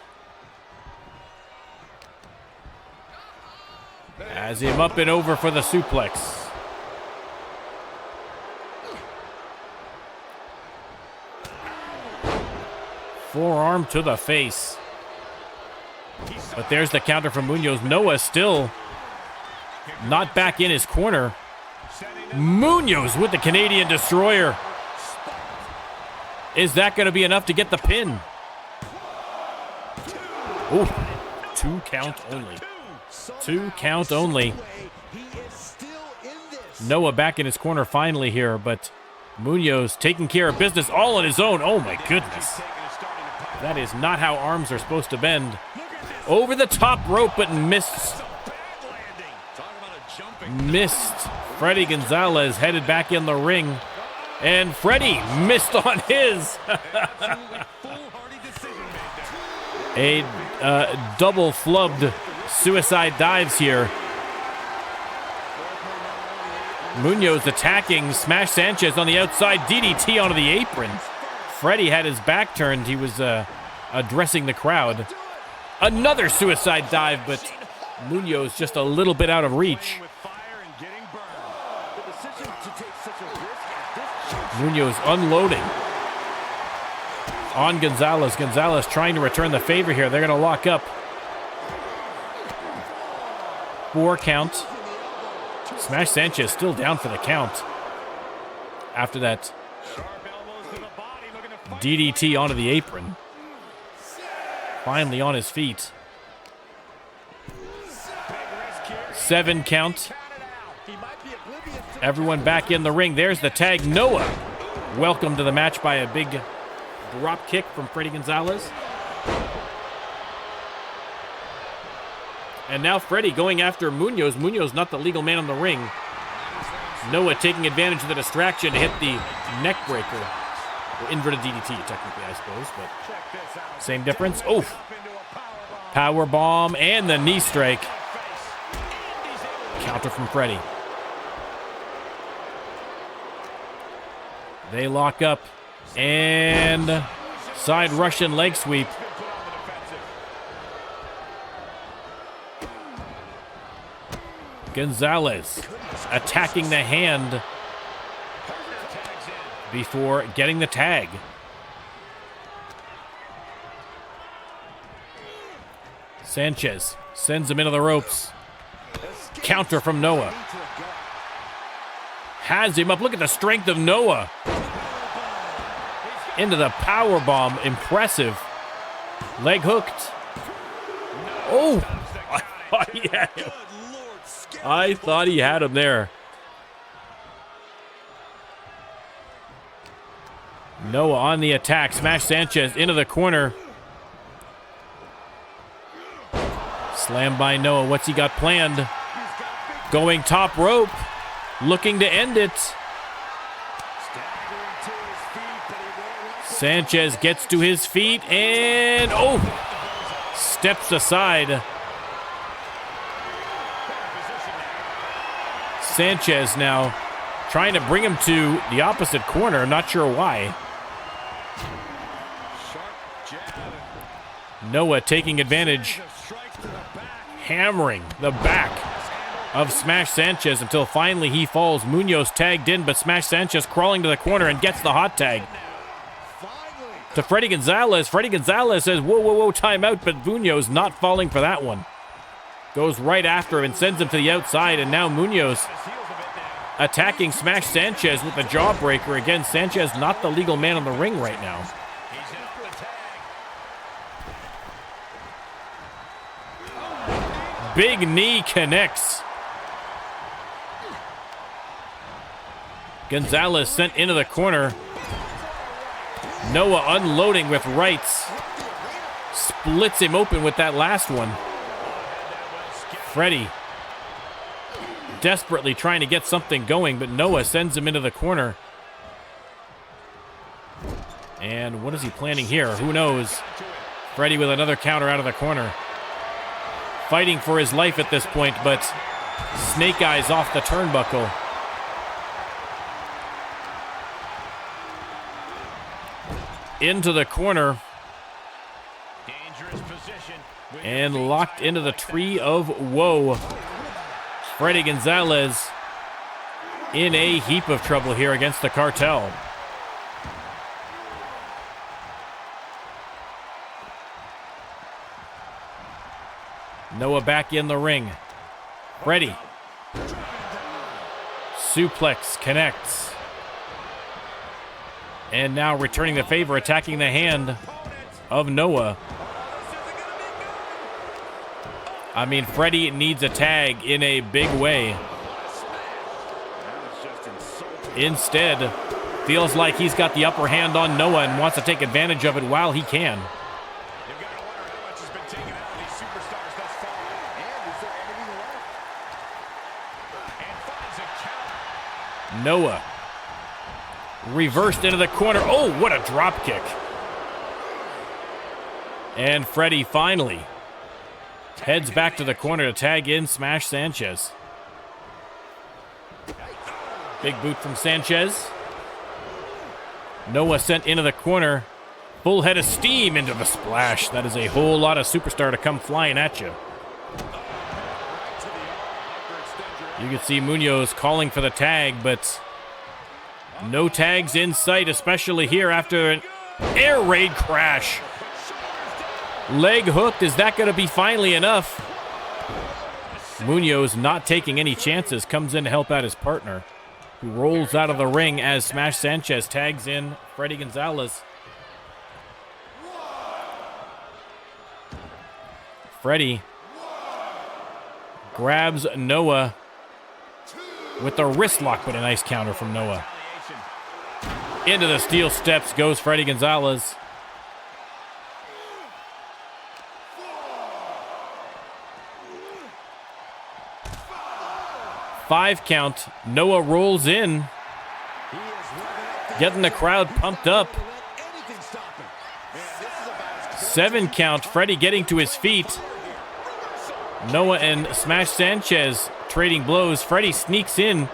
has him up and over for the suplex. Forearm to the face. But there's the counter from Munoz. Noah still not back in his corner. Munoz with the Canadian Destroyer. Is that going to be enough to get the pin? Ooh, 2 count only. 2 count only. Noah back in his corner finally here, but Munoz taking care of business all on his own. Oh my goodness. That is not how arms are supposed to bend. Over the top rope, but missed. Freddie Gonzalez headed back in the ring. And Freddie missed on his. A double flubbed suicide dives here. Munoz attacking, smash Sanchez on the outside, DDT onto the apron. Freddie had his back turned. He was addressing the crowd. Another suicide dive, but Munoz just a little bit out of reach. Munoz unloading on Gonzalez. Gonzalez trying to return the favor here. They're going to lock up. 4 count. Smash Sanchez still down for the count. After that DDT onto the apron. Finally on his feet. 7 count. Everyone back in the ring. There's the tag. Noah welcome to the match by a big drop kick from Freddie Gonzalez. And now Freddie going after Munoz. Munoz not the legal man in the ring. Noah taking advantage of the distraction to hit the neck breaker. Or inverted DDT, technically, I suppose, but same difference. Oof. Power bomb and the knee strike. Counter from Freddie. They lock up and side Russian leg sweep. Gonzalez attacking the hand before getting the tag. Sanchez sends him into the ropes. Counter from Noah. Has him up. Look at the strength of Noah. Into the power bomb. Impressive. Leg hooked. Oh! I thought he had him there. Noah on the attack. Smash Sanchez into the corner. Slam by Noah. What's he got planned? Going top rope. Looking to end it. Sanchez gets to his feet and, oh, steps aside. Sanchez now trying to bring him to the opposite corner. I'm not sure why. Noah taking advantage, hammering the back of Smash Sanchez until finally he falls. Munoz tagged in, but Smash Sanchez crawling to the corner and gets the hot tag to Freddy Gonzalez. Freddy Gonzalez says, whoa, whoa, whoa, timeout, but Munoz not falling for that one. Goes right after him and sends him to the outside, and now Munoz attacking Smash Sanchez with the jawbreaker. Again, Sanchez not the legal man in the ring right now. Big knee connects. Gonzalez sent into the corner. Noah unloading with rights. Splits him open with that last one. Freddy desperately trying to get something going, but Noah sends him into the corner. And what is he planning here? Who knows? Freddy with another counter out of the corner. Fighting for his life at this point, but Snake Eyes off the turnbuckle. Into the corner. And locked into the tree of woe. Freddy Gonzalez in a heap of trouble here against the Cartel. Noah back in the ring. Freddy. Suplex connects. And now returning the favor, attacking the hand of Noah. I mean, Freddy needs a tag in a big way. Instead, feels like he's got the upper hand on Noah and wants to take advantage of it while he can. Noah reversed into the corner. Oh, what a drop kick. And Freddy finally heads back to the corner to tag in Smash Sanchez. Big boot from Sanchez. Noah sent into the corner. Full head of steam into the splash. That is a whole lot of superstar to come flying at you. You can see Munoz calling for the tag, but no tags in sight, especially here after an air raid crash. Leg hooked. Is that going to be finally enough? Munoz not taking any chances, comes in to help out his partner, who rolls out of the ring as Smash Sanchez tags in Freddy Gonzalez. Freddy grabs Noah with the wrist lock, but a nice counter from Noah. Into the steel steps goes Freddy Gonzalez. Five count. Noah rolls in, getting the crowd pumped up. 7 count. Freddy getting to his feet. Noah and Smash Sanchez trading blows. Freddy sneaks in.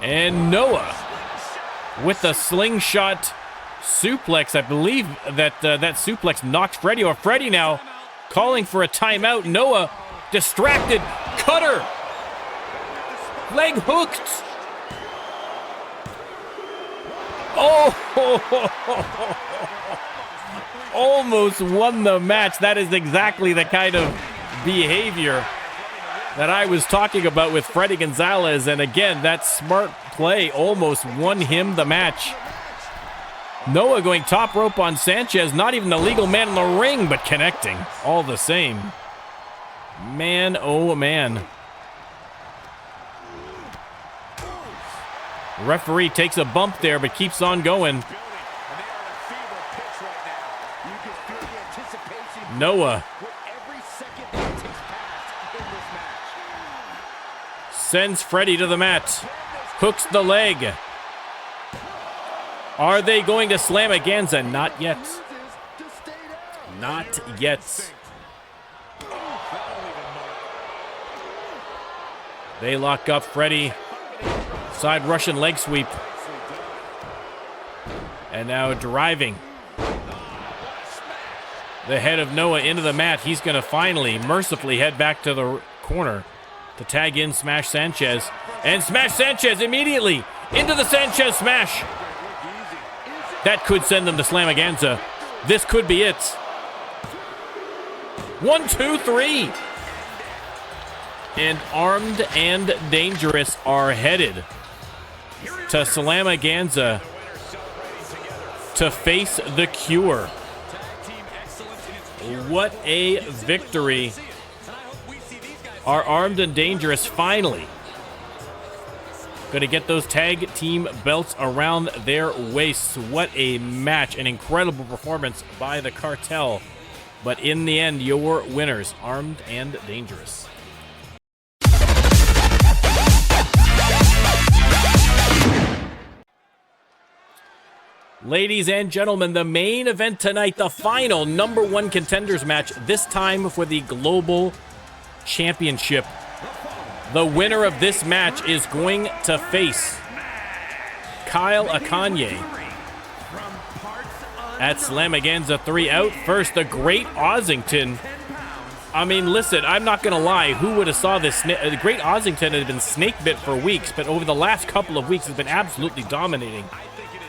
And Noah with the slingshot suplex. I believe that that suplex knocked Freddy off. Freddy now calling for a timeout. Noah distracted. Cutter. Leg hooked. Oh! Almost won the match. That is exactly the kind of behavior that I was talking about with Freddy Gonzalez. And again, that smart play almost won him the match. Noah going top rope on Sanchez. Not even the legal man in the ring, but connecting all the same. Man, oh man. Referee takes a bump there, but keeps on going. Noah sends Freddy to the mat. Hooks the leg. Are they going to Slamaganza? Not yet. Not yet. They lock up Freddie. Side Russian leg sweep. And now driving the head of Noah into the mat. He's going to finally, mercifully head back to the corner to tag in Smash Sanchez. And Smash Sanchez immediately into the Sanchez smash. That could send them to Slamaganza. This could be it. 1, 2, 3. And Armed and Dangerous are headed to Slamaganza to face the Cure. What a victory. Are Armed and Dangerous finally going to get those tag team belts around their waists? What a match. An incredible performance by the Cartel. But in the end, your winners, Armed and Dangerous. Ladies and gentlemen, the main event tonight, the final #1 contenders match, this time for the Global Championship. The winner of this match is going to face Kyle Akanye at Slamaganza 3. Out first, the great Ozington. I mean, listen, I'm not going to lie. Who would have saw this? The great Ozington had been snake bit for weeks, but over the last couple of weeks has been absolutely dominating.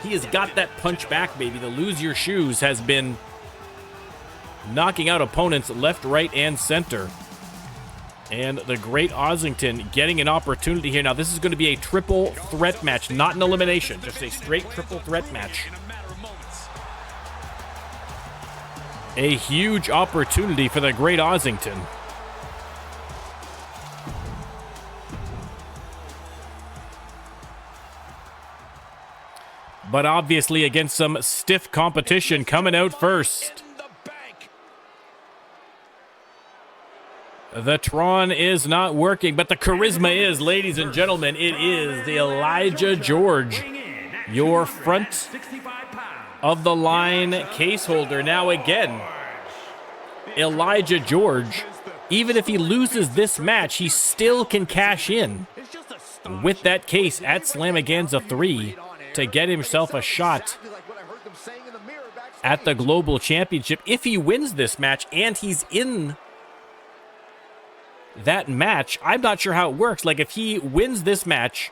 He has got that punch back, baby. The lose your shoes has been knocking out opponents left, right, and center. And the great Ozington getting an opportunity here. Now, this is going to be a triple threat match, not an elimination, just a straight triple threat match. A huge opportunity for the great Ozington. But obviously against some stiff competition. Coming out first, the Tron is not working, but the charisma is, ladies and gentlemen. It is the Elijah George, your front of the line case holder. Now again, Elijah George, even if he loses this match, he still can cash in with that case at Slamaganza 3 to get himself a shot at the Global Championship. If he wins this match and he's in that match, I'm not sure how it works. Like, if he wins this match,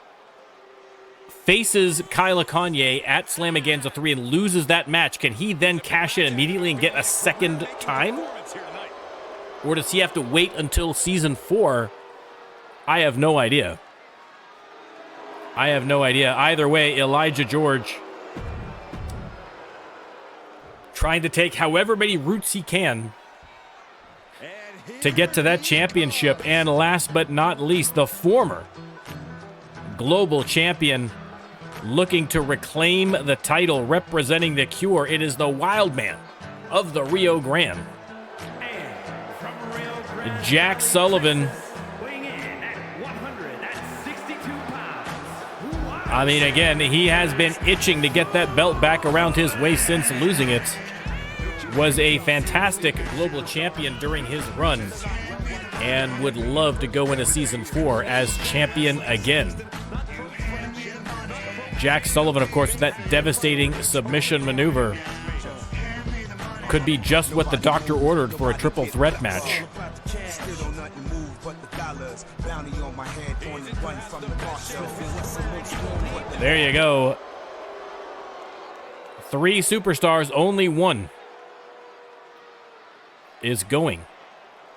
faces Kyle Kanye at Slamaganza 3 and loses that match, can he then cash in immediately and get a second time? Or does he have to wait until season 4? I have no idea. I have no idea. Either way, Elijah George trying to take however many routes he can to get to that championship. And last but not least, the former global champion looking to reclaim the title, representing the Cure. It is the Wild Man of the Rio Grande, Jack Sullivan. I mean, again, he has been itching to get that belt back around his waist since losing it. Was a fantastic global champion during his run and would love to go into season 4 as champion again. Jack Sullivan, of course, with that devastating submission maneuver. Could be just what the doctor ordered for a triple threat match. There you go. 3 superstars, only one is going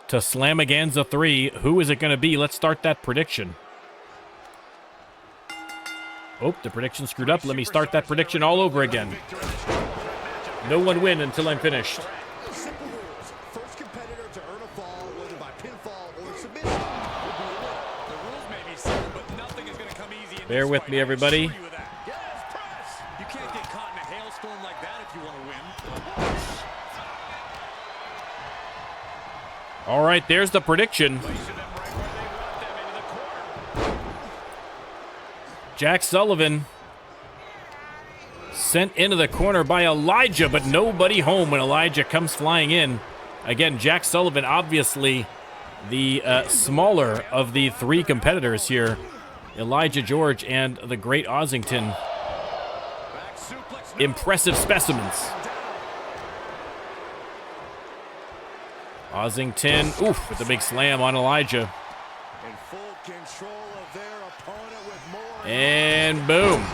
to Slamaganza 3. Who is it going to be? Let's start that prediction. Oh, the prediction screwed up. Let me start that prediction all over again. No one win until I'm finished. First competitor to earn a fall, whether by pinfall or submission. The rules may be simple, but nothing is going to come easy. Bear with me, everybody. You can't get caught in a hailstorm like that if you want to win. All right, there's the prediction. Jack Sullivan Sent into the corner by Elijah, but nobody home when Elijah comes flying in. Again, Jack Sullivan, obviously the smaller of the three competitors here. Elijah George and the great Ozington. Impressive specimens. Ozington, oof, with the big slam on Elijah. In full control of their opponent with more. And boom.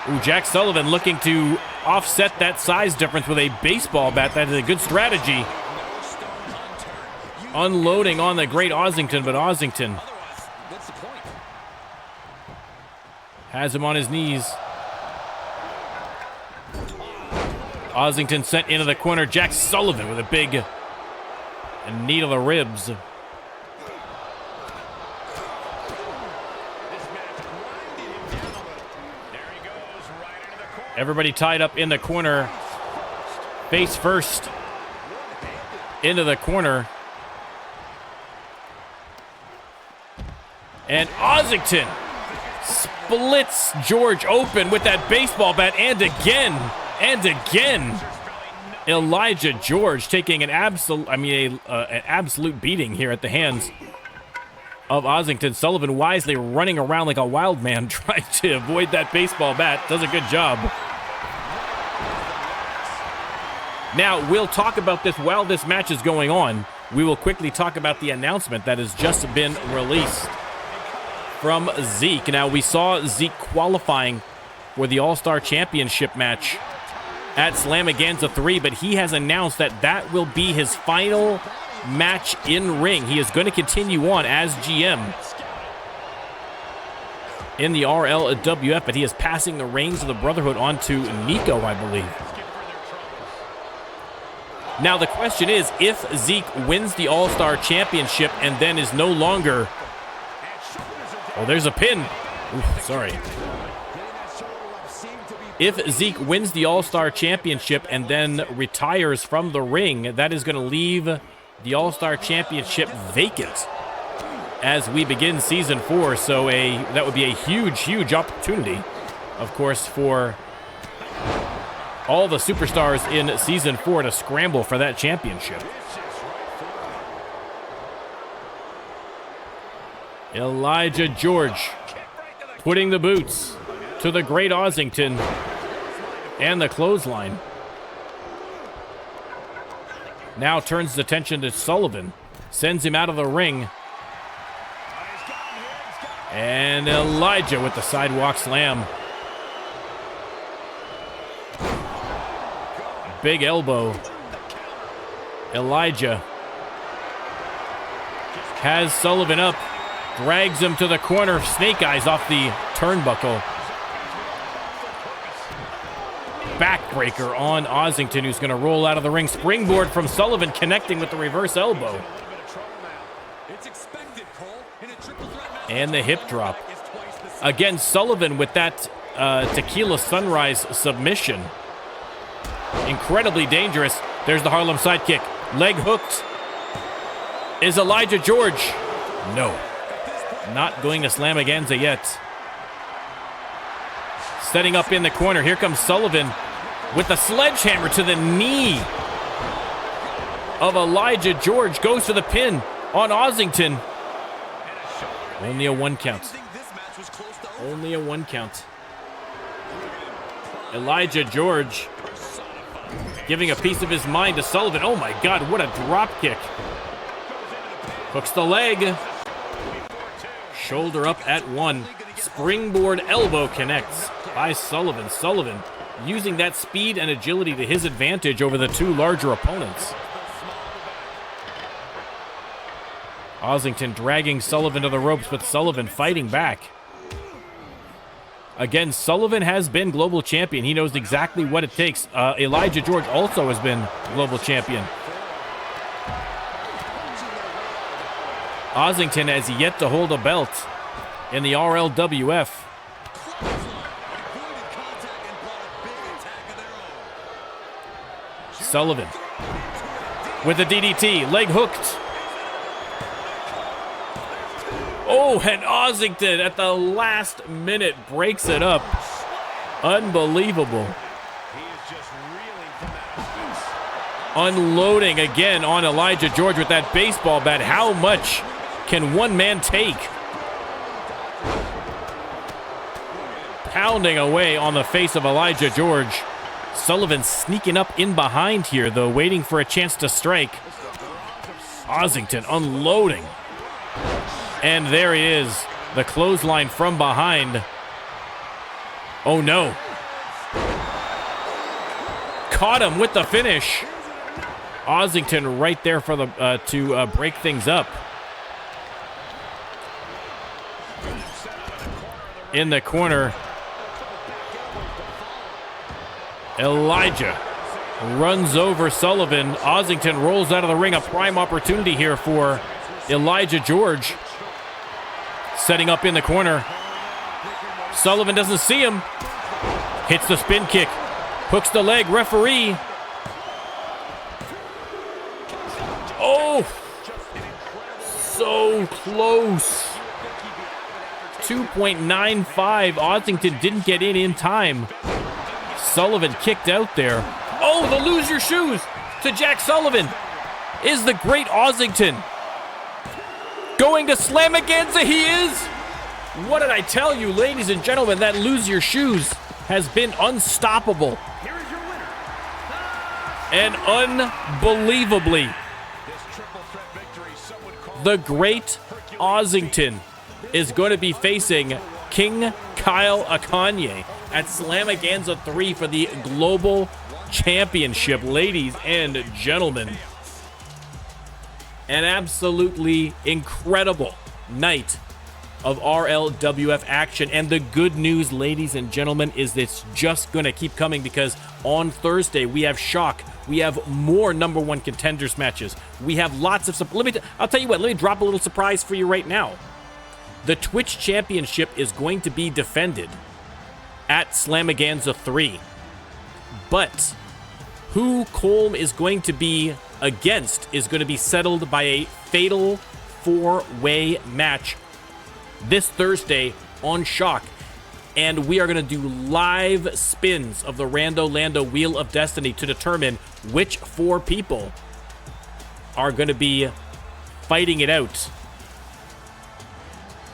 Ooh, Jack Sullivan looking to offset that size difference with a baseball bat. That is a good strategy. Unloading on the great Ozington, but Ozington has him on his knees. Ozington sent into the corner. Jack Sullivan with a big knee to the ribs. Everybody tied up in the corner. Face first into the corner. And Ozington splits George open with that baseball bat, and again. And again, Elijah George taking an absolute beating here at the hands of Ozington. Sullivan wisely running around like a wild man trying to avoid that baseball bat. Does a good job. Now, we'll talk about this while this match is going on. We will quickly talk about the announcement that has just been released from Zeke. Now, we saw Zeke qualifying for the All-Star Championship match at Slamaganza 3, but he has announced that that will be his final match in ring. He is going to continue on as GM in the RLWF, but he is passing the reins of the Brotherhood on to Nico, I believe. Now the question is, if Zeke wins the All-Star Championship and then is no longer... Oh, there's a pin. Oof, sorry. If Zeke wins the All-Star Championship and then retires from the ring, that is going to leave the All-Star Championship vacant as we begin Season 4. So that would be a huge, huge opportunity, of course, for all the superstars in Season 4 to scramble for that championship. Elijah George putting the boots to the great Ozington and the clothesline. Now turns his attention to Sullivan. Sends him out of the ring. And Elijah with the sidewalk slam. Big elbow. Elijah has Sullivan up. Drags him to the corner. Snake eyes off the turnbuckle. Backbreaker on Ozington, who's going to roll out of the ring. Springboard from Sullivan, connecting with the reverse elbow. And the hip drop. Again, Sullivan with that Tequila Sunrise submission. Incredibly dangerous. There's the Harlem sidekick. Leg hooked. Is Elijah George? No. Not going to Slamaganza yet. Setting up in the corner. Here comes Sullivan with the sledgehammer to the knee of Elijah George. Goes for the pin on Ozington. Only a 1 count. Only a 1 count. Elijah George giving a piece of his mind to Sullivan. Oh my God, what a drop kick. Hooks the leg. Shoulder up at 1. Springboard elbow connects by Sullivan. Sullivan using that speed and agility to his advantage over the two larger opponents. Ozington dragging Sullivan to the ropes, but Sullivan fighting back. Again, Sullivan has been global champion. He knows exactly what it takes. Elijah George also has been global champion. Ozington has yet to hold a belt in the RLWF. Sullivan with the DDT, leg hooked. Oh, and Ozington at the last minute breaks it up Unbelievable. He is just reeling from that offense. Unloading again on Elijah George with that baseball bat. How much can one man take? Pounding away on the face of Elijah George. Sullivan sneaking up in behind here, though, waiting for a chance to strike. Ozington unloading. And there he is, the clothesline from behind. Oh, no. Caught him with the finish. Ozington right there for the to break things up. In the corner, Elijah runs over Sullivan. Ozington rolls out of the ring. A prime opportunity here for Elijah George. Setting up in the corner. Sullivan doesn't see him. Hits the spin kick. Hooks the leg. Referee. Oh! So close. 2.95. Ozington didn't get in time. Sullivan kicked out there. Oh, the lose your shoes to Jack Sullivan is the great Ozington. Going to Slamaganza, he is. What did I tell you, ladies and gentlemen? That lose your shoes has been unstoppable. Here is your winner. And unbelievably, the great Ozington is going to be facing King Kyle Akanye at Slamaganza 3 for the Global Championship. Ladies and gentlemen, an absolutely incredible night of RLWF action. And the good news, ladies and gentlemen, is it's just going to keep coming, because on Thursday we have Shock. We have more number one contenders matches. We have lots of... I'll tell you what, let me drop a little surprise for you right now. The Twitch Championship is going to be defended at Slamaganza 3. But who Colm is going to be against is going to be settled by a fatal four-way match this Thursday on Shock. And we are going to do live spins of the Rando Lando Wheel of Destiny to determine which four people are going to be fighting it out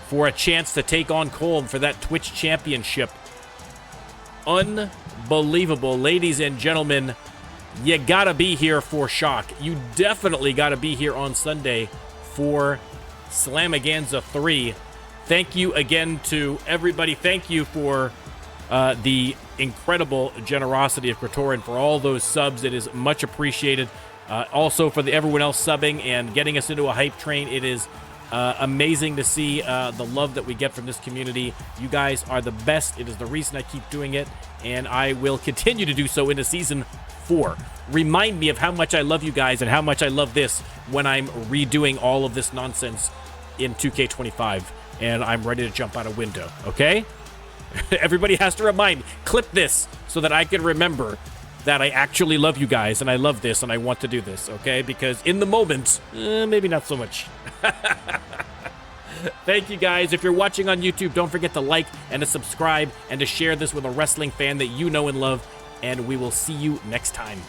for a chance to take on Colm for that Twitch Championship. Unbelievable. Ladies and gentlemen, you gotta be here for Shock. You definitely gotta be here on Sunday for Slamaganza 3. Thank you again to everybody. Thank you for the incredible generosity of Kratorin for all those subs. It is much appreciated. Also for everyone else subbing and getting us into a hype train. It is amazing to see the love that we get from this community. You guys are the best. It is the reason I keep doing it, and I will continue to do so into Season 4. Remind me of how much I love you guys and how much I love this when I'm redoing all of this nonsense in 2K25, and I'm ready to jump out a window, okay? Everybody has to remind me. Clip this so that I can remember that I actually love you guys, and I love this, and I want to do this, okay? Because in the moment, maybe not so much. Thank you, guys. If you're watching on YouTube, don't forget to like and to subscribe and to share this with a wrestling fan that you know and love, and we will see you next time.